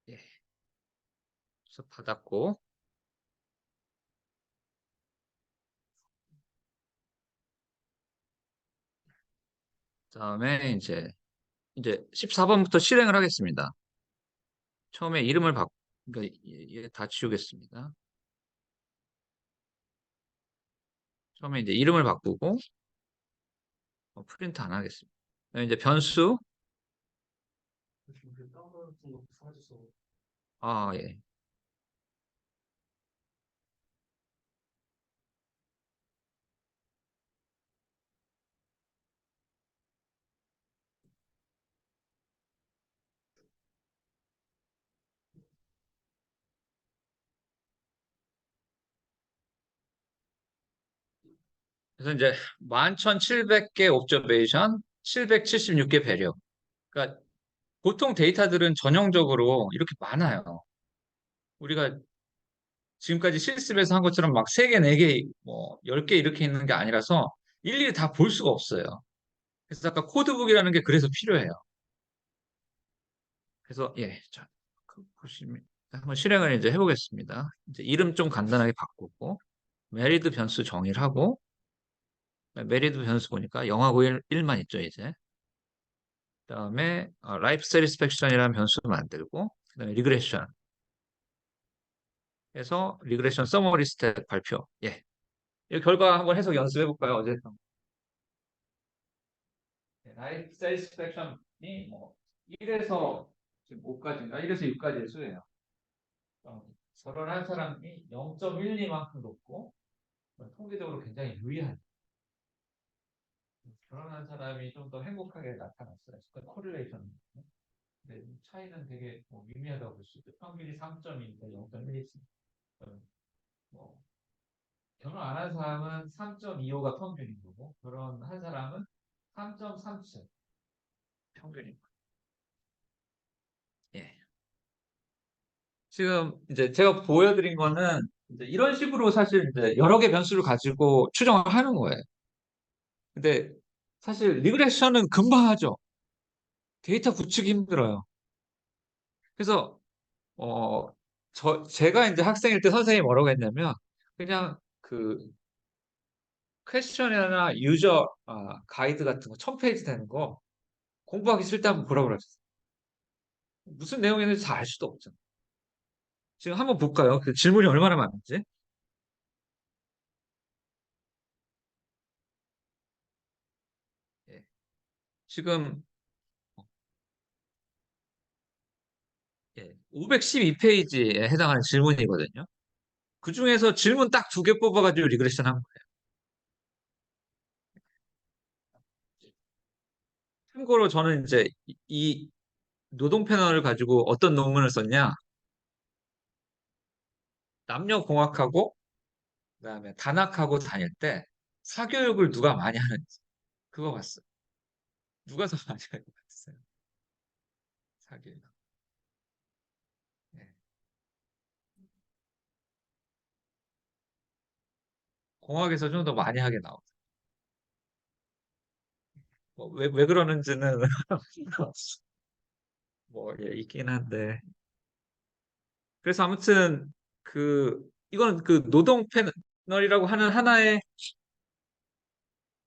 예. 그래서 받았고, 그다음에 이제 14번부터 실행을 하겠습니다. 처음에 이름을 그러니까 다 지우겠습니다. 처음에 이제 이름을 바꾸고 프린트 안 하겠습니다. 그다음에 이제 변수. 아, 예. 그래서 이제 11,700개 옵저베이션, 776개 배력. 그러니까 보통 데이터들은 전형적으로 이렇게 많아요. 우리가 지금까지 실습에서 한 것처럼 막 3개, 4개, 뭐 10개 이렇게 있는 게 아니라서 일일이 다 볼 수가 없어요. 그래서 아까 코드북이라는 게 그래서 필요해요. 그래서 예, 자, 보시면 한번 실행을 이제 해보겠습니다. 이제 이름 좀 간단하게 바꾸고 메리드 변수 정의를 하고 메리드 변수 보니까 0하고 1만 있죠 이제. 그다음에 라이프 세티스팩션이라는 변수 만들고 그다음에 리그레션 해서 리그레션 서머리 스텝 발표. 예. 이 결과 한번 해석 연습해 볼까요? 어제 라이프 세티스팩션이 뭐 1에서 지금 5까지인가 1에서 6까지의 수예요. 결혼한 사람이 0.12만큼 높고 통계적으로 굉장히 유의한 결혼한 사람이 좀 더 행복하게 나타났어요. 그러니까 코릴레이션. 근데 차이는 되게 뭐 미미하다고 볼 수 있고 평균이 3.2인데 0.1이 뭐 결혼 안 한 사람은 3.25가 평균인 거고 결혼한 사람은 3.37 평균인 거예요. 예. 지금 이제 제가 보여드린 거는 이제 이런 식으로 사실 이제 여러 개 변수를 가지고 추정을 하는 거예요. 근데 사실 리그레션은 금방 하죠. 데이터 구축이 힘들어요. 그래서 어, 제가 이제 학생일 때 선생님이 뭐라고 했냐면, 그냥 그 퀘스천이나 유저 가이드 같은 거 1000페이지 되는 거 공부하기 싫다 면 보라고 그랬어요. 무슨 내용이었는지 잘 알 수도 없죠. 지금 한번 볼까요? 그 질문이 얼마나 많은지. 예. 지금 512페이지에 해당하는 질문이거든요. 그 중에서 질문 딱 2개 뽑아가지고 리그레션 한 거예요. 참고로 저는 이제 이 노동 패널을 가지고 어떤 논문을 썼냐? 남녀공학하고 그다음에 단학하고 다닐 때 사교육을 누가 많이 하는지 그거 봤어요. 누가 더 많이 하는 것 같으세요? 사교육. 네. 공학에서 좀 더 많이 하게 나오죠. 왜 그러는지는 뭐 예, 있긴 한데. 그래서 아무튼 이건 그 노동 패널이라고 하는 하나의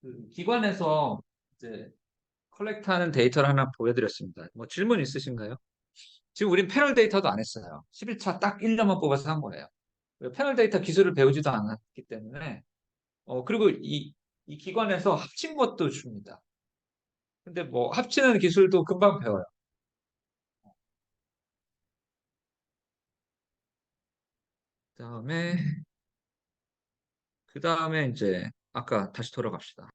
그 기관에서 이제 컬렉트하는 데이터를 하나 보여드렸습니다. 뭐 질문 있으신가요? 지금 우린 패널 데이터도 안 했어요. 11차 딱 1년만 뽑아서 한 거예요. 패널 데이터 기술을 배우지도 않았기 때문에 그리고 이 기관에서 합친 것도 줍니다. 근데 뭐 합치는 기술도 금방 배워요. 그다음에 그다음에 이제 아까 다시 돌아갑시다.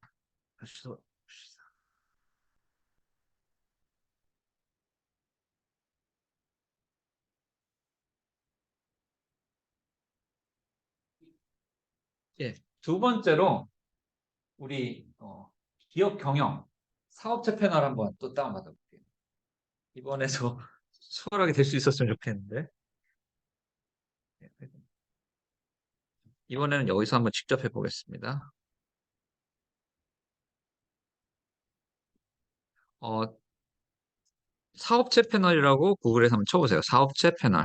다시 돌아갑시다. 예, 두 번째로 우리 기업 경영 사업체 패널 한번 또 다운받아 볼게요. 이번에도 수월하게 될 수 있었으면 좋겠는데 예, 이번에는 여기서 한번 직접 해보겠습니다. 어, 사업체 패널이라고 구글에서 한번 쳐보세요. 사업체 패널.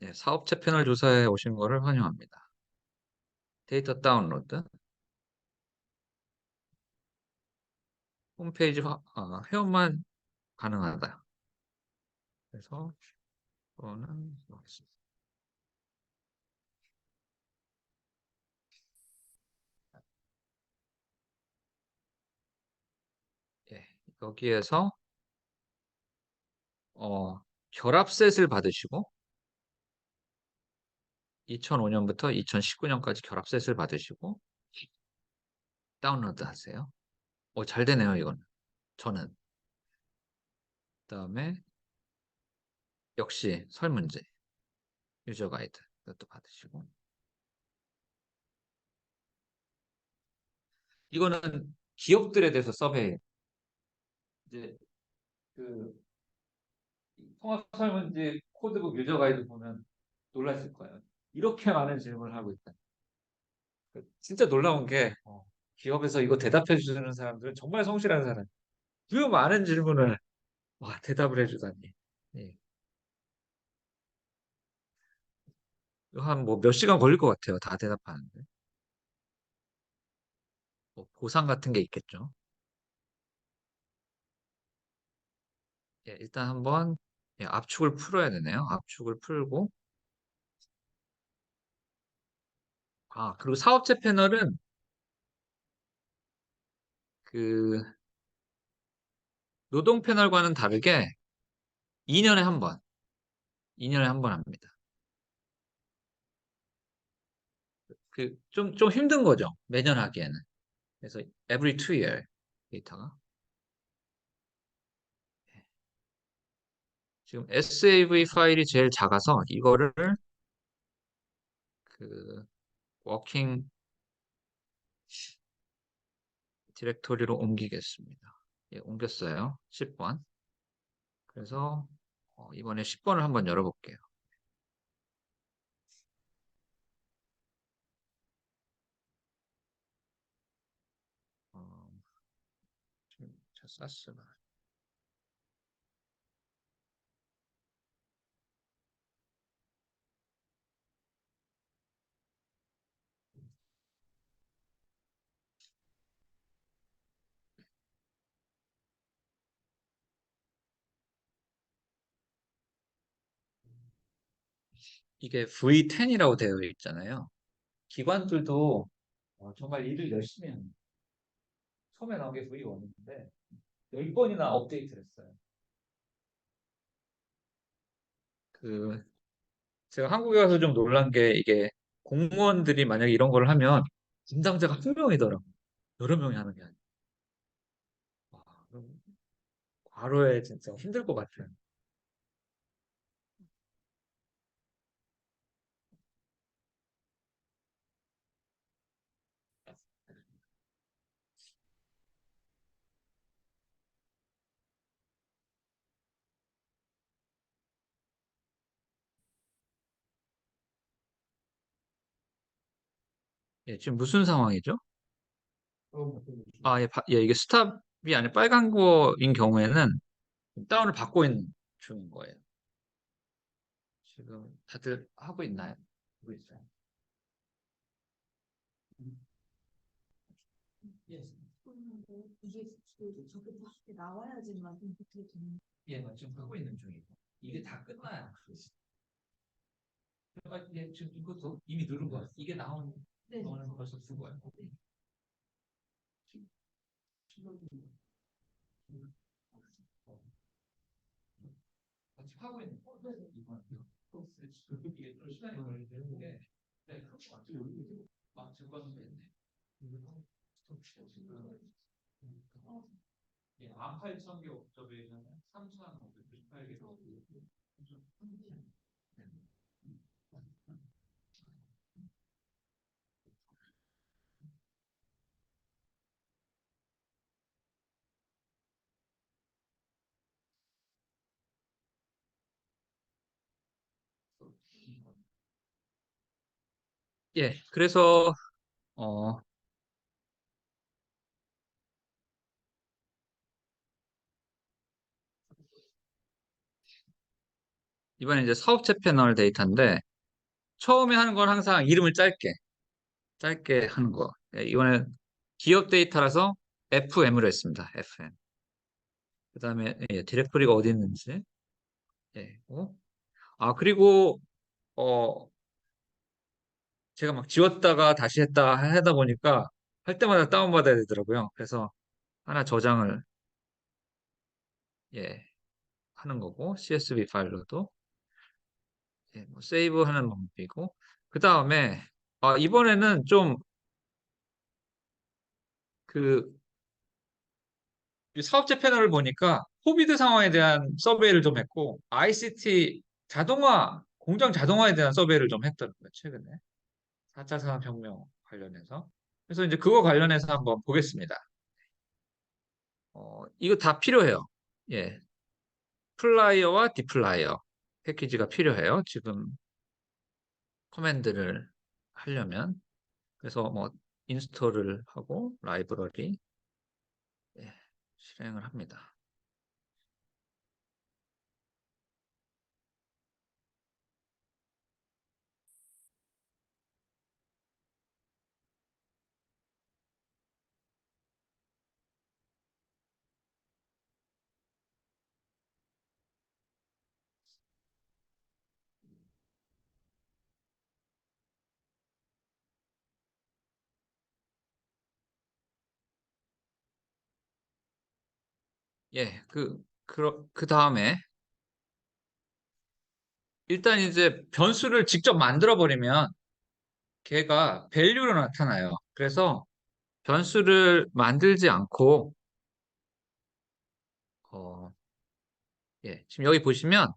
예, 사업체 패널 조사에 오신 거를 환영합니다. 데이터 다운로드, 홈페이지 회원만 가능하다. 그래서 이거는 넣겠습니다. 예, 여기에서 결합셋을 받으시고 2005년부터 2019년까지 결합셋을 받으시고 다운로드 하세요. 잘 되네요, 이거는. 저는. 그다음에 역시 설문제, 유저 가이드 이것도 받으시고 이거는 기업들에 대해서 서베이 이제 그 통합 설문지 코드북 유저 가이드 보면 놀랐을 거예요. 이렇게 많은 질문을 하고 있다. 진짜 놀라운 게 기업에서 이거 대답해 주는 사람들은 정말 성실한 사람. 그 많은 질문을 대답을 해주다니. 예. 한 뭐 몇 시간 걸릴 것 같아요. 다 대답하는데. 뭐 보상 같은 게 있겠죠. 예, 일단 한번 압축을 풀어야 되네요. 압축을 풀고 그리고 사업체 패널은 그 노동 패널과는 다르게 2년에 한 번, 2년에 한 번 합니다. 좀 힘든 거죠. 매년 하기에는. 그래서 every 2 year 데이터가. 지금 SAV 파일이 제일 작아서 이거를 그 워킹 디렉토리로 옮기겠습니다. 예, 옮겼어요. 10번. 그래서 이번에 10번을 한번 열어볼게요. 어, 지금 자, 쌌으나 이게 V10이라고 되어 있잖아요. 기관들도 정말 일을 열심히 합니다. 처음에 나온 게 V1인데 10번이나 업데이트를 했어요. 그 제가 한국에 가서 좀 놀란 게 이게 공무원들이 만약에 이런 걸 하면 담당자가 한 명이더라고요. 여러 명이 하는 게 아니고. 그럼 과로에 진짜 힘들 것 같아요. 예, 지금 무슨 상황이죠? 예, 이게 스탑이 아니라 빨간 거인 경우에는 다운을 받고 있는 중인 거예요. 지금 다들 하고 있나요? 하고 있어요. 예, 이게 저렇게 밖에 나와야지만 임팩트가 되는. 예, 지금 하고 있는 중이고 이게 다 끝나야. 예, 지금 이것도 이미 누른 거야. 이게 네. 나오는 거 벌써 쓴 거야. 같이 하고 있는 거. 이번 이게 좀 시간이 걸리는 게 그렇죠. 막 증거는 됐네. 지금 예, 18,000개 옵저베이션에 3,598개 예, 그래서 어, 이번에 이제 사업체 패널 데이터인데, 처음에 하는 건 항상 이름을 짧게 하는 거. 예, 이번엔 기업 데이터라서 FM으로 했습니다. FM. 그 다음에, 예, 디렉토리가 어디 있는지. 예, 그리고, 어, 제가 막 지웠다가 다시 했다 하다 보니까 할 때마다 다운받아야 되더라고요. 그래서 하나 저장을, 예, 하는 거고, CSV 파일로도, 예, 뭐 세이브 하는 방법이고, 그 다음에, 이번에는 좀, 그, 이 사업체 패널을 보니까 코비드 상황에 대한 서베이를 좀 했고, ICT 공장 자동화에 대한 서베이를 좀 했더라고요, 최근에. 4차 산업혁명 관련해서. 그래서 이제 그거 관련해서 한번 보겠습니다. 이거 다 필요해요. 예. 플라이어와 디플라이어 패키지가 필요해요. 지금 커맨드를 하려면. 그래서 뭐 인스톨을 하고 라이브러리 예, 실행을 합니다. 예, 그 다음에 일단 이제 변수를 직접 만들어 버리면 걔가 밸류로 나타나요. 그래서 변수를 만들지 않고 어, 예, 지금 여기 보시면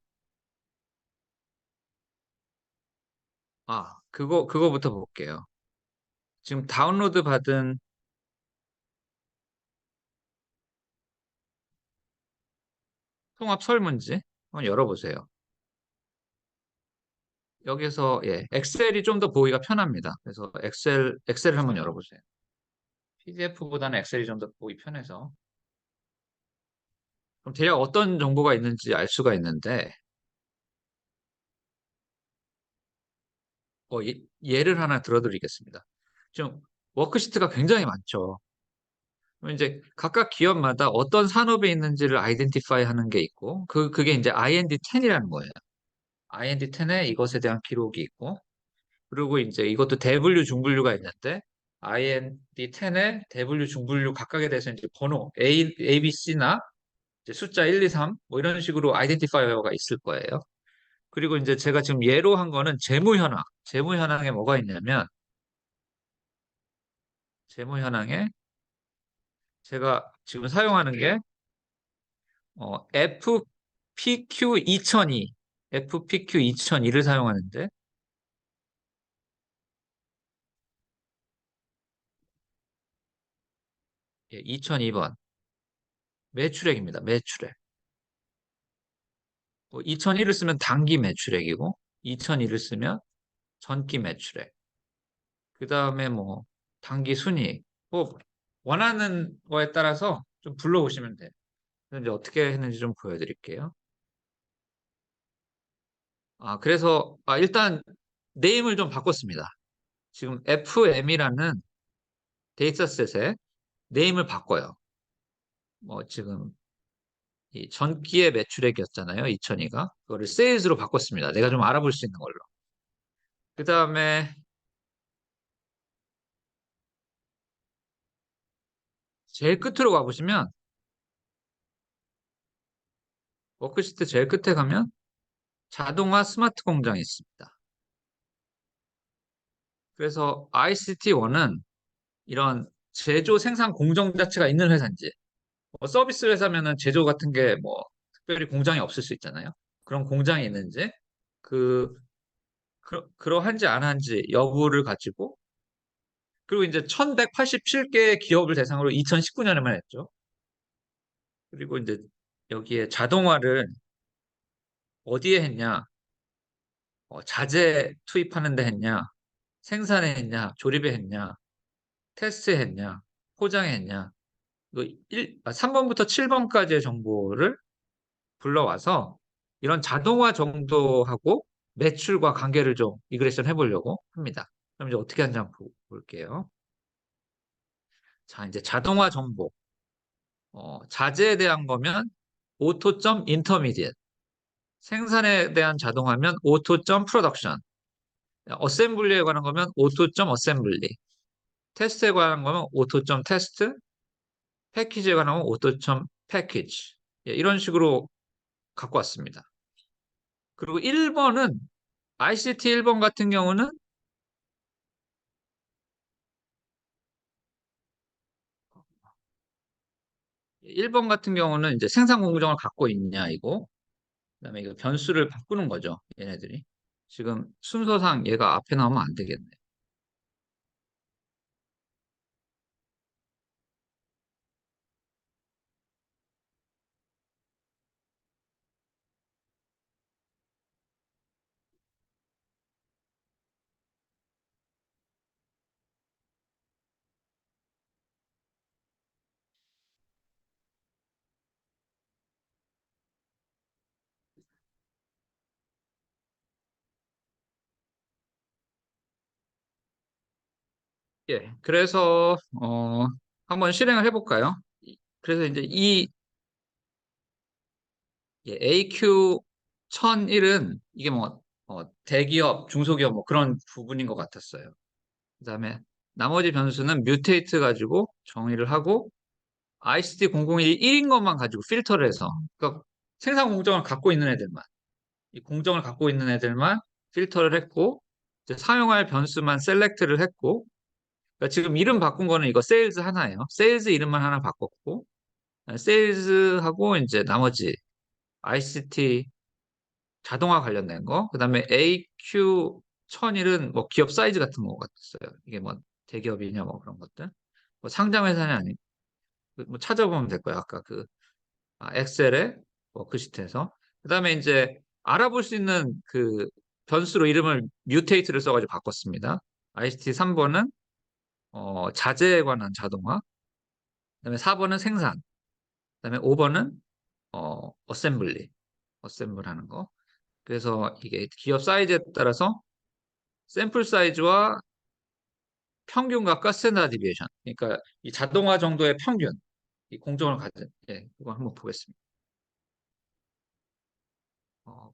그거부터 볼게요. 지금 다운로드 받은 통합 설문지 한번 열어보세요. 여기서 예, 엑셀이 좀 더 보기가 편합니다. 그래서 엑셀을 한번 열어보세요. PDF보다는 엑셀이 좀 더 보기 편해서. 그럼 대략 어떤 정보가 있는지 알 수가 있는데, 예를 하나 들어드리겠습니다. 지금 워크시트가 굉장히 많죠. 그럼 이제 각각 기업마다 어떤 산업에 있는지를 아이덴티파이 하는 게 있고, 그게 이제 IND10이라는 거예요. IND10에 이것에 대한 기록이 있고, 그리고 이제 이것도 대분류, 중분류가 있는데, IND10에 대분류, 중분류 각각에 대해서 이제 번호, A, B, C나 이제 숫자 1, 2, 3, 뭐 이런 식으로 아이덴티파이어가 있을 거예요. 그리고 이제 제가 지금 예로 한 거는 재무 현황. 재무 현황에 뭐가 있냐면, 재무 현황에 제가 지금 사용하는 게 FPQ 2002, FPQ 2002를 사용하는데 2002번 매출액입니다. 매출액. 2001을 쓰면 단기 매출액이고 2002를 쓰면 전기 매출액. 그 다음에 뭐 단기 순이익. 뭐 원하는 거에 따라서 좀 불러오시면 돼요. 그래서 이제 어떻게 했는지 좀 보여드릴게요. 그래서 일단 네임을 좀 바꿨습니다. 지금 FM이라는 데이터셋에 네임을 바꿔요. 지금 이 전기의 매출액이었잖아요. 2002가. 그거를 세일즈로 바꿨습니다. 내가 좀 알아볼 수 있는 걸로. 그 다음에 제일 끝으로 가보시면 워크시트 제일 끝에 가면 자동화 스마트 공장이 있습니다. 그래서 ICT1은 이런 제조 생산 공정 자체가 있는 회사인지 서비스 회사면은 제조 같은 게 뭐 특별히 공장이 없을 수 있잖아요. 그런 공장이 있는지 그 그러한지 안 한지 여부를 가지고 그리고 이제 1187개의 기업을 대상으로 2019년에만 했죠. 그리고 이제 여기에 자동화를 어디에 했냐, 자재 투입하는 데 했냐, 생산에 했냐, 조립에 했냐, 테스트에 했냐, 포장에 했냐, 3번부터 7번까지의 정보를 불러와서 이런 자동화 정도하고 매출과 관계를 좀 리그레션 해보려고 합니다. 그럼 이제 어떻게 하는지 한번 볼게요. 자, 이제 자동화 정보. 자재에 대한 거면 auto.intermediate. 생산에 대한 자동화면 auto.production. 어셈블리에 관한 거면 auto.assembly. 테스트에 관한 거면 auto.test. 패키지에 관한 거면 auto.package. 예, 이런 식으로 갖고 왔습니다. 그리고 1번은 ICT 1번 같은 경우는 1번 같은 경우는 이제 생산 공정을 갖고 있냐 이거. 그다음에 이거 변수를 바꾸는 거죠. 얘네들이. 지금 순서상 얘가 앞에 나오면 안 되겠네. 예. 그래서 한번 실행을 해볼까요? 그래서 이제 이 AQ 1001은 이게 뭐 대기업, 중소기업 뭐 그런 부분인 것 같았어요. 그다음에 나머지 변수는 뮤테이트 가지고 정의를 하고 ICT 001이 1인 것만 가지고 필터를 해서 그러니까 생산 공정을 갖고 있는 애들만 이 공정을 갖고 있는 애들만 필터를 했고 이제 사용할 변수만 셀렉트를 했고 그러니까 지금 이름 바꾼 거는 이거 세일즈 하나예요. 세일즈 이름만 하나 바꿨고 세일즈하고 이제 나머지 ICT 자동화 관련된 거 그다음에 AQ 1001은 뭐 기업 사이즈 같은 거 같았어요. 이게 뭐 대기업이냐 뭐 그런 것들 뭐 상장 회사냐 아니 뭐 찾아보면 될 거예요. 아까 그 엑셀에 워크시트에서 그다음에 이제 알아볼 수 있는 그 변수로 이름을 뮤테이트를 써가지고 바꿨습니다. ICT 3번은 자재에 관한 자동화, 그다음에 4번은 생산, 그다음에 5번은 어셈블리, 어셈블하는 거. 그래서 이게 기업 사이즈에 따라서 샘플 사이즈와 평균값과 스탠다드 디비에이션. 그러니까 이 자동화 정도의 평균, 이 공정을 가진, 예, 이거 한번 보겠습니다.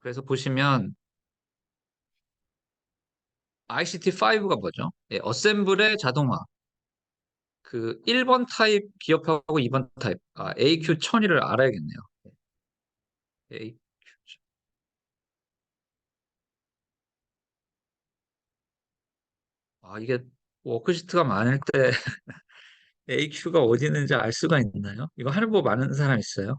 그래서 보시면 ICT5가 뭐죠? 예, 어셈블의 자동화. 그 1번 타입 기업하고 2번 타입, AQ 1001을 알아야겠네요. AQ. 이게 워크시트가 많을 때 AQ가 어디 있는지 알 수가 있나요? 이거 하는 법 아는 사람 있어요?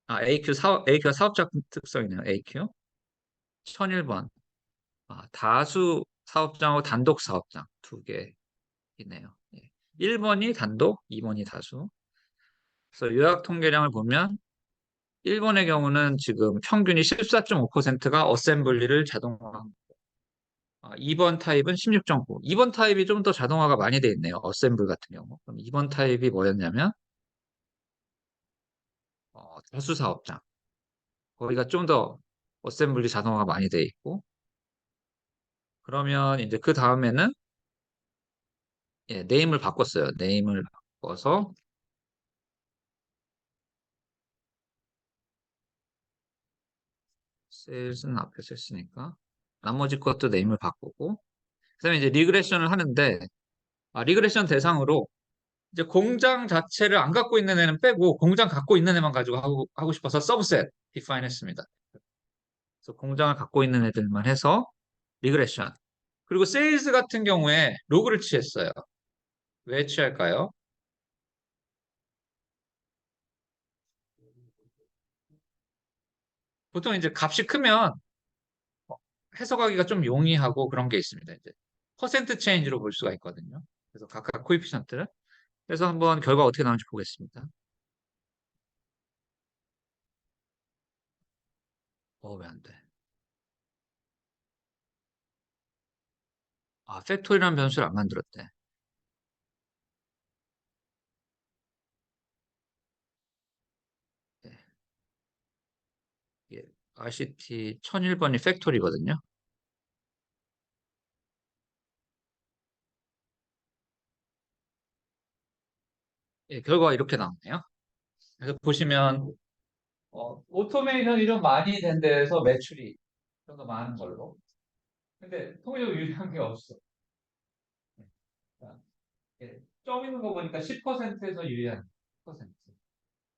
AQ가 사업자 특성이네요. AQ. 1001번. 다수 사업장하고 단독 사업장 두 개이네요. 예. 1번이 단독, 2번이 다수. 그래서 요약 통계량을 보면 1번의 경우는 지금 평균이 14.5%가 어셈블리를 자동화한 2번 타입은 16.9. 2번 타입이 좀 더 자동화가 많이 돼 있네요. 어셈블 같은 경우. 그럼 2번 타입이 뭐였냐면 다수 사업장. 거기가 좀 더 어셈블리 자동화가 많이 돼 있고 그러면 이제 그 다음에는 예, 네임을 바꿨어요. 네임을 바꿔서 세일즈는 앞에서 했으니까 나머지 것도 네임을 바꾸고 그다음에 이제 리그레션을 하는데 리그레션 대상으로 이제 공장 자체를 안 갖고 있는 애는 빼고 공장 갖고 있는 애만 가지고 하고 싶어서 서브셋 디파인 했습니다. 그래서 공장을 갖고 있는 애들만 해서 리그레션. 그리고 세일즈 같은 경우에 로그를 취했어요. 왜 취할까요? 보통 이제 값이 크면 해석하기가 좀 용이하고 그런 게 있습니다. 이제 퍼센트 체인지로 볼 수가 있거든요. 그래서 각각 코에피션트를. 그래서 한번 결과 어떻게 나오는지 보겠습니다. 왜 안 돼? 팩토리라는 변수를 안 만들었대. 예. 예. RCT 1001번이 팩토리거든요. 예, 결과가 이렇게 나오네요. 그래서 보시면 오토메이션이 좀 많이 된 데에서 매출이 좀 더 많은 걸로. 근데 통일적으로 유리한 게 없어. 그러니까 점 있는 거 보니까 10%에서 유리한 10%.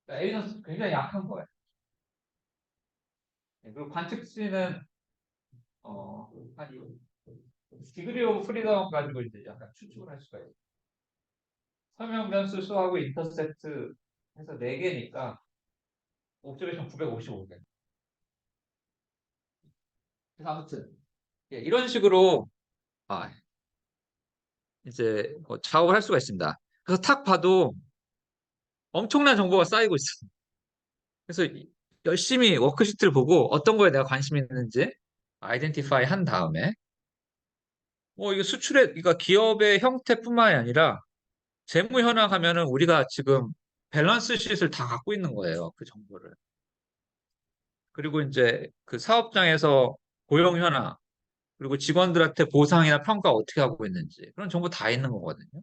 그러니까 에비던스 굉장히 약한 거예요. 그리고 관측치는 한 디그리 오브 프리덤 가지고 이제 약간 추측을 할 수가 있어요. 설명 변수 수하고 인터셉트 해서 4개니까 옵저베이션 955개. 그래서 아무튼 이런 식으로 아, 이제 작업을 할 수가 있습니다. 그래서 탁 봐도 엄청난 정보가 쌓이고 있어요. 그래서 열심히 워크시트를 보고 어떤 거에 내가 관심이 있는지 아이덴티파이 한 다음에 이거 수출의 그러니까 기업의 형태뿐만이 아니라 재무 현황 하면은 우리가 지금 밸런스 시트를 다 갖고 있는 거예요. 그 정보를. 그리고 이제 그 사업장에서 고용 현황 그리고 직원들한테 보상이나 평가 어떻게 하고 있는지 그런 정보 다 있는 거거든요.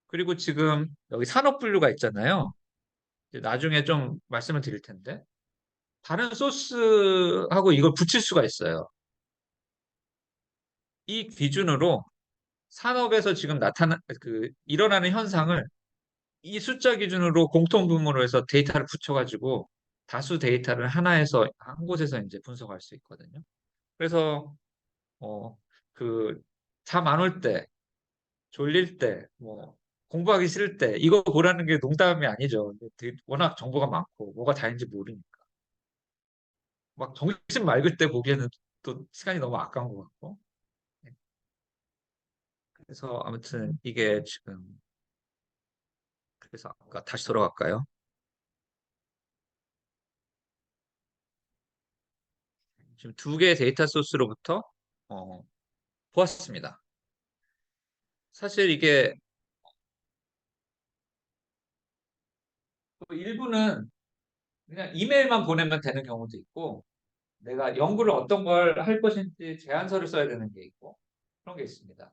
그리고 지금 여기 산업 분류가 있잖아요. 이제 나중에 좀 말씀을 드릴 텐데 다른 소스하고 이걸 붙일 수가 있어요. 이 기준으로 산업에서 지금 일어나는 현상을 이 숫자 기준으로 공통분모로 해서 데이터를 붙여가지고 다수 데이터를 하나에서 한 곳에서 이제 분석할 수 있거든요. 그래서 어, 잠 안 올 때, 졸릴 때, 공부하기 싫을 때 이거 보라는 게 농담이 아니죠. 워낙 정보가 많고 뭐가 다인지 모르니까 막 정신 맑을 때 보기에는 또 시간이 너무 아까운 것 같고. 네. 그래서 아무튼 이게 지금 그래서 아까 다시 돌아갈까요? 지금 2개의 데이터 소스로부터 어, 보았습니다. 사실 이게 또 일부는 그냥 이메일만 보내면 되는 경우도 있고, 내가 연구를 어떤 걸 할 것인지 제안서를 써야 되는 게 있고, 그런 게 있습니다.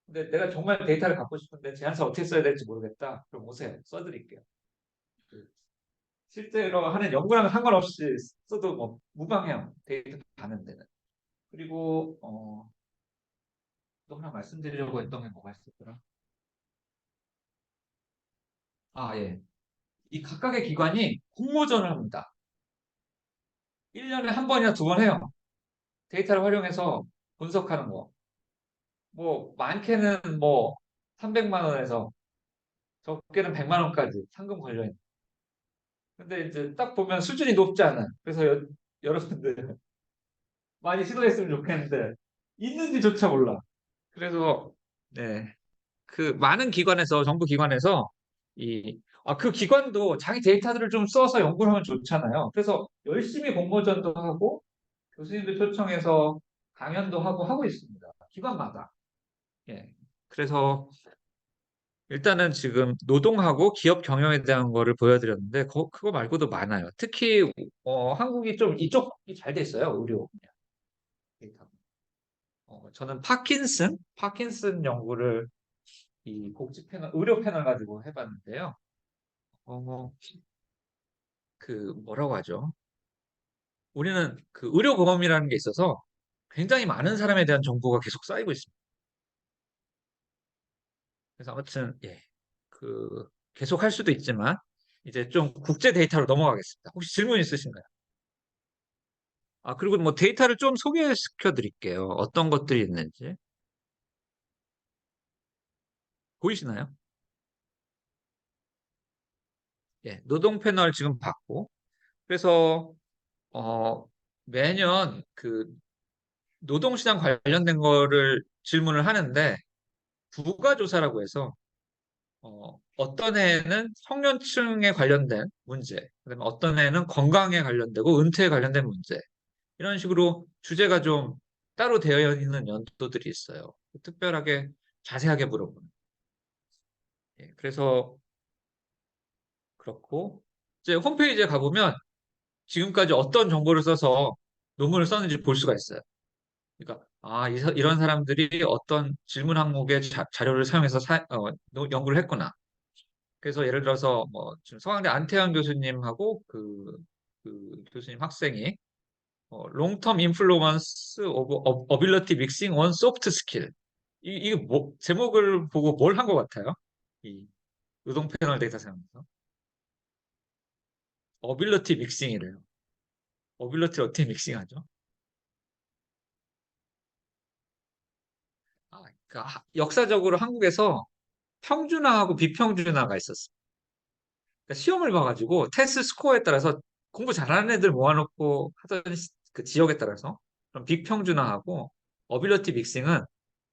근데 내가 정말 데이터를 갖고 싶은데 제안서 어떻게 써야 될지 모르겠다. 그럼 오세요. 써드릴게요. 그 실제로 하는 연구랑 상관없이 써도 뭐 무방해요. 데이터 가는 데는. 그리고 또 하나 말씀드리려고 했던 게 뭐가 있었더라? 아, 예. 이 각각의 기관이 공모전을 합니다. 1년에 한 번이나 2번 해요. 데이터를 활용해서 분석하는 거. 뭐 많게는 뭐 300만 원에서 적게는 100만 원까지 상금 걸려 있는. 근데 이제 딱 보면 수준이 높지 않아. 그래서 여러분들 많이 시도했으면 좋겠는데 있는지조차 몰라. 그래서 네. 그 많은 기관에서 정부 기관에서 그 기관도 자기 데이터들을 좀 써서 연구를 하면 좋잖아요. 그래서 열심히 공모전도 하고 교수님들 초청해서 강연도 하고 있습니다. 기관마다. 예. 그래서 일단은 지금 노동하고 기업 경영에 대한 거를 보여드렸는데 그거 말고도 많아요. 특히 한국이 좀 이쪽이 잘 돼 있어요. 의료 데이터. 저는 파킨슨 연구를 이 복지 패널, 의료 패널 가지고 해봤는데요. 어, 뭐라고 하죠? 우리는 그 의료 보험이라는 게 있어서 굉장히 많은 사람에 대한 정보가 계속 쌓이고 있습니다. 그래서 아무튼 계속 할 수도 있지만 이제 좀 국제 데이터로 넘어가겠습니다. 혹시 질문 있으신가요? 그리고 뭐 데이터를 좀 소개시켜 드릴게요. 어떤 것들이 있는지. 보이시나요? 예, 노동 패널 지금 봤고. 그래서, 매년 노동시장 관련된 거를 질문을 하는데, 부가조사라고 해서, 어떤 해에는 청년층에 관련된 문제, 그다음에 어떤 해에는 건강에 관련되고 은퇴에 관련된 문제, 이런 식으로 주제가 좀 따로 되어 있는 연도들이 있어요. 특별하게 자세하게 물어보는. 그래서 그렇고 이제 홈페이지에 가보면 지금까지 어떤 정보를 써서 논문을 썼는지 볼 수가 있어요. 그러니까 이런 사람들이 어떤 질문 항목의 자료를 사용해서 연구를 했구나. 그래서 예를 들어서 뭐 지금 서강대 안태현 교수님하고 그 교수님 학생이 long-term influence of ability mixing on soft skill. 이게 뭐 제목을 보고 뭘 한 것 같아요? 이 노동 패널 데이터 사용해서 어빌러티 믹싱이래요. 어빌러티를 어떻게 믹싱하죠? 그러니까 역사적으로 한국에서 평준화하고 비평준화가 있었어요. 그러니까 시험을 봐가지고 테스트 스코어에 따라서 공부 잘하는 애들 모아놓고 하던 그 지역에 따라서 그럼 비평준화하고 어빌러티 믹싱은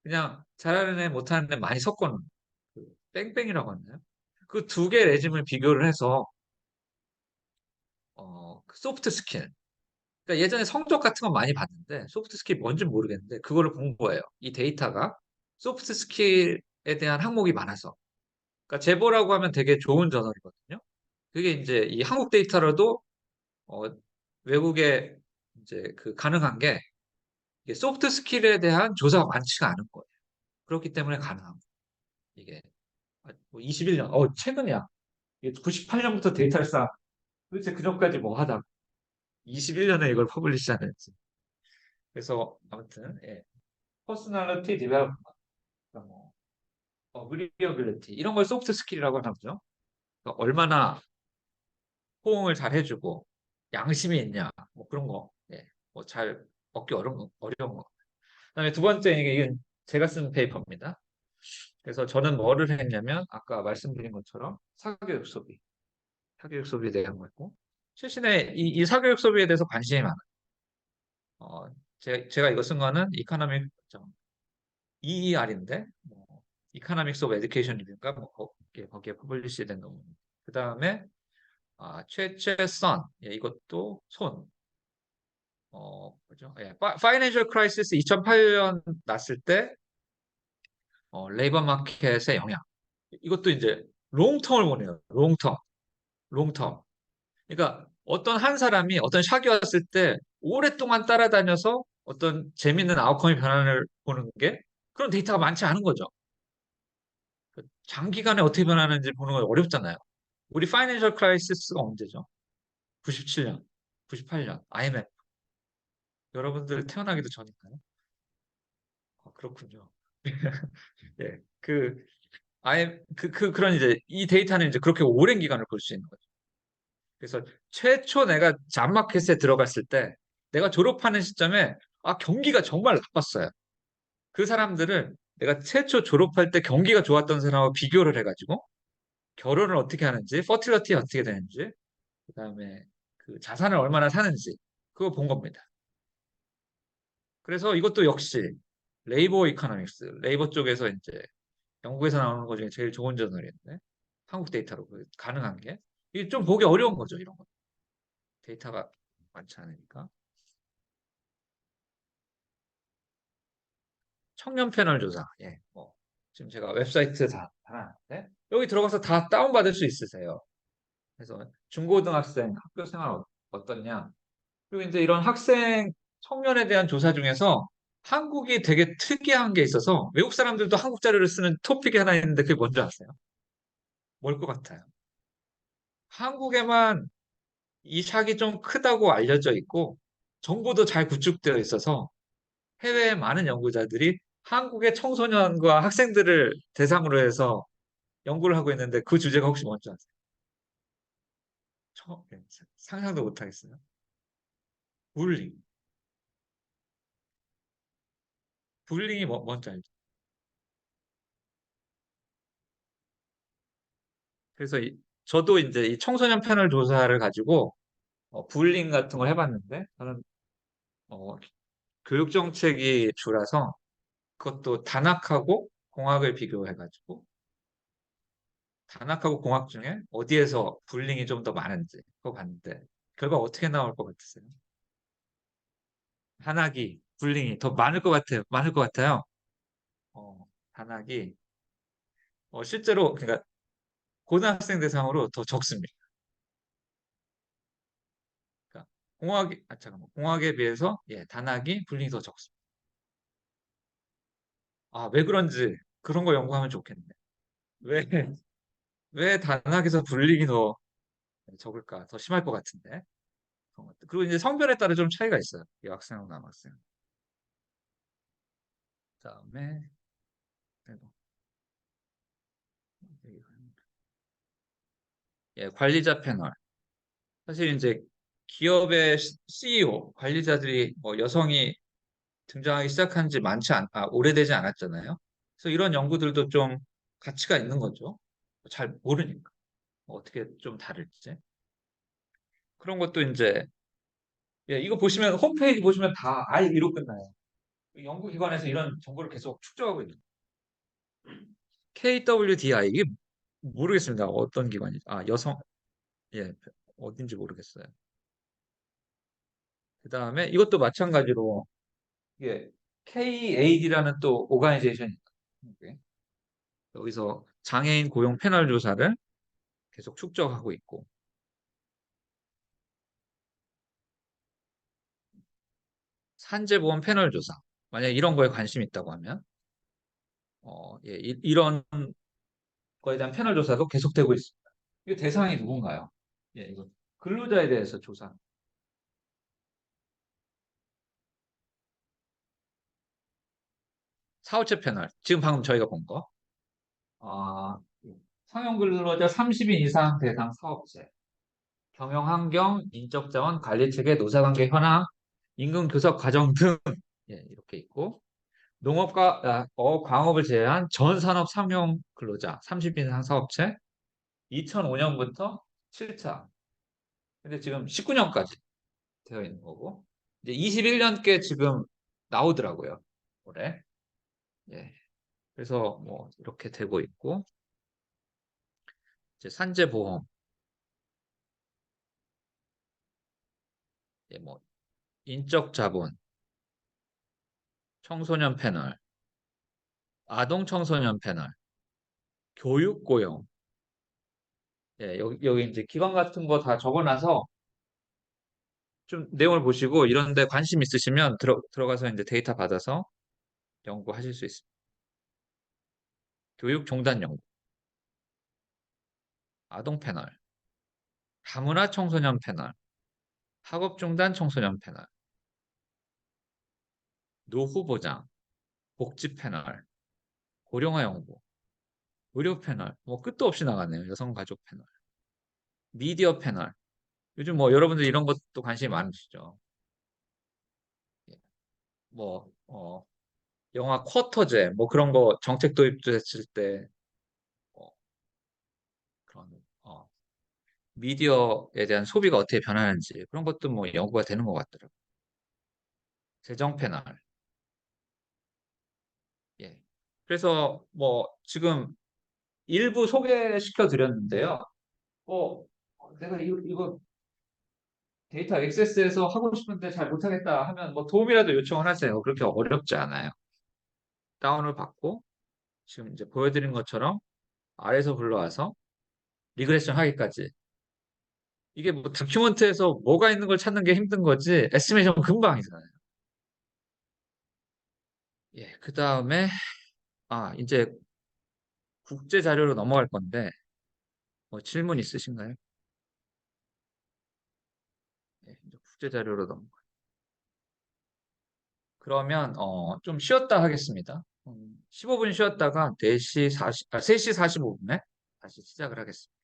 그냥 잘하는 애 못하는 애 많이 섞어놓은 그 뺑뺑이라고 하나요? 그 두 개 레짐을 비교를 해서 그 소프트 스킬. 그러니까 예전에 성적 같은 건 많이 봤는데 소프트 스킬이 뭔지 모르겠는데 그거를 본 거예요. 이 데이터가 소프트 스킬에 대한 항목이 많아서. 그러니까 제보라고 하면 되게 좋은 저널이거든요. 그게 이제 이 한국 데이터로도 어, 외국에 이제 그 가능한 게 이게 소프트 스킬에 대한 조사가 많지가 않은 거예요. 그렇기 때문에 가능한 거예요. 이게 21년, 최근이야. 이게 98년부터 데이터를 쌓아. 도대체 그전까지 뭐 하다 21년에 이걸 퍼블리시 하는지. 그래서 아무튼 퍼스널리티 디벨롭먼트, 뭐 어그리어빌리티 이런 걸 소프트 스킬이라고 하나 보죠. 그러니까 얼마나 호응을 잘 해주고 양심이 있냐, 뭐 그런 거, 뭐잘 얻기 어려운 거. 그다음에 두 번째 이게 제가 쓴 페이퍼입니다. 그래서 저는 뭐를 했냐면 아까 말씀드린 것처럼 사교육 소비에 대한 거였고 최신에 이 사교육 소비에 대해서 관심이 많아요. 어, 제가 이거 쓴 거는 이코노믹 EER인데 뭐 이코노믹스 오브 에듀케이션이니까 뭐 거기에 퍼블리시된 논문. 그 다음에 최선 이것도 뭐죠? 파이낸셜 크라이시스 2008년 났을 때 레이버 마켓의 영향. 이것도 이제 롱텀을 보네요. 롱텀. 그러니까 어떤 한 사람이 어떤 샥이 왔을 때 오랫동안 따라다녀서 어떤 재밌는 아웃컴의 변화를 보는 게 그런 데이터가 많지 않은 거죠. 장기간에 어떻게 변하는지 보는 건 어렵잖아요. 우리 파이낸셜 크라이시스가 언제죠? 97년, 98년, IMF. 여러분들 태어나기도 전인가요? 그렇군요. 예, 그런 이제 이 데이터는 이제 그렇게 오랜 기간을 볼 수 있는 거죠. 그래서 최초 내가 잡마켓에 들어갔을 때 내가 졸업하는 시점에 경기가 정말 나빴어요. 그 사람들을 내가 최초 졸업할 때 경기가 좋았던 사람하고 비교를 해가지고 결혼을 어떻게 하는지, 퍼틸러티 어떻게 되는지, 그다음에 그 자산을 얼마나 사는지 그거 본 겁니다. 그래서 이것도 역시 레이버 이코노믹스, 레이버 쪽에서 이제 영국에서 나오는 것 중에 제일 좋은 저널인데 한국 데이터로 가능한 게 이게 좀 보기 어려운 거죠, 이런 거. 데이터가 많지 않으니까. 청년 패널 조사. 지금 제가 웹사이트 다 달아놨는데 여기 들어가서 다 다운받을 수 있으세요. 그래서 중고등학생 학교 생활 어떻냐. 그리고 이제 이런 학생 청년에 대한 조사 중에서 한국이 되게 특이한 게 있어서 외국 사람들도 한국 자료를 쓰는 토픽이 하나 있는데 그게 뭔지 아세요? 뭘 것 같아요? 한국에만 이 샥이 좀 크다고 알려져 있고 정보도 잘 구축되어 있어서 해외의 많은 연구자들이 한국의 청소년과 학생들을 대상으로 해서 연구를 하고 있는데 그 주제가 혹시 뭔지 아세요? 상상도 못 하겠어요. 불링. 불링이 뭔지 알죠? 그래서 저도 이제 이 청소년 패널 조사를 가지고 불링 같은 걸 해봤는데 저는 어, 교육 정책이 주라서 그것도 단학하고 공학을 비교해가지고 단학하고 공학 중에 어디에서 불링이 좀 더 많은지 그거 봤는데 결과 어떻게 나올 것 같으세요? 단학이 불링이 더 많을 것 같아요. 많을 것 같아요. 단학이 실제로 그러니까 고등학생 대상으로 더 적습니다. 그러니까 잠깐만. 공학에 비해서 예, 단학이 분량이 더 적습니다. 아, 왜 그런지 그런 거 연구하면 좋겠네. 왜, 왜 단학에서 불링이 더 적을까? 더 심할 것 같은데. 그런 것들. 그리고 이제 성별에 따라 좀 차이가 있어요. 여학생하고 남학생. 그다음에 그리고 예, 관리자 패널. 사실 이제 기업의 CEO, 관리자들이 뭐 여성이 등장하기 시작한 지 오래되지 않았잖아요. 그래서 이런 연구들도 좀 가치가 있는 거죠. 잘 모르니까. 어떻게 좀 다를지. 그런 것도 이제, 예, 이거 보시면, 홈페이지 보시면 다 IE로 끝나요. 연구기관에서 이런 정보를 계속 축적하고 있는. KWDI, 이게 모르겠습니다. 어떤 기관이죠? 아, 예, 어딘지 모르겠어요. 그 다음에 이것도 마찬가지로, 이게 KAD라는 또 오가니제이션이 있어요. 여기서 장애인 고용 패널 조사를 계속 축적하고 있고, 산재보험 패널 조사. 만약 이런 거에 관심이 있다고 하면, 예, 이런 거에 대한 패널 조사도 계속되고 있습니다. 이 대상이 누군가요? 예, 이거 근로자에 대해서 조사. 사후체 패널. 지금 방금 저희가 본 거. 아, 상용 근로자 30인 이상 대상 사업체. 경영 환경, 인적 자원, 관리 체계, 노사 관계 현황, 임금 교섭 과정 등 예, 이렇게 있고 농업과 광업을 제외한 전 산업 상용 근로자 30인 이상 사업체 2005년부터 7차. 근데 지금 19년까지 되어 있는 거고 이제 21년께 지금 나오더라고요. 올해. 예. 그래서 뭐 이렇게 되고 있고 이제 산재보험, 예, 뭐 인적 자본, 청소년 패널, 아동 청소년 패널, 교육 고용. 예, 여기 이제 기관 같은 거 다 적어놔서 좀 내용을 보시고 이런 데 관심 있으시면 들어가서 이제 데이터 받아서 연구하실 수 있습니다. 교육 종단 연구, 아동 패널, 다문화 청소년 패널, 학업 중단 청소년 패널, 노후 보장, 복지 패널, 고령화 연구, 의료 패널, 뭐 끝도 없이 나가네요. 여성 가족 패널, 미디어 패널. 요즘 뭐 여러분들 이런 것도 관심이 많으시죠? 예. 뭐 영화 쿼터제 뭐 그런 거 정책 도입됐을 때 어, 그런 미디어에 대한 소비가 어떻게 변하는지 그런 것도 뭐 연구가 되는 것 같더라고요. 재정 패널. 예. 그래서 뭐 지금 일부 소개시켜 드렸는데요. 어, 내가 이거 데이터 액세스해서 하고 싶은데 잘 못하겠다 하면 뭐 도움이라도 요청을 하세요. 그렇게 어렵지 않아요. 다운을 받고 지금 이제 보여드린 것처럼 아래에서 불러와서 리그레션 하기까지. 이게 뭐 다큐멘트에서 뭐가 있는 걸 찾는 게 힘든 거지 에스티메이션 금방이잖아요. 예, 그 다음에 이제 국제 자료로 넘어갈 건데 뭐 질문 있으신가요? 예, 이제 국제 자료로 그러면 좀 쉬었다 하겠습니다. 15분 쉬었다가 4시 3시 45분에 다시 시작을 하겠습니다.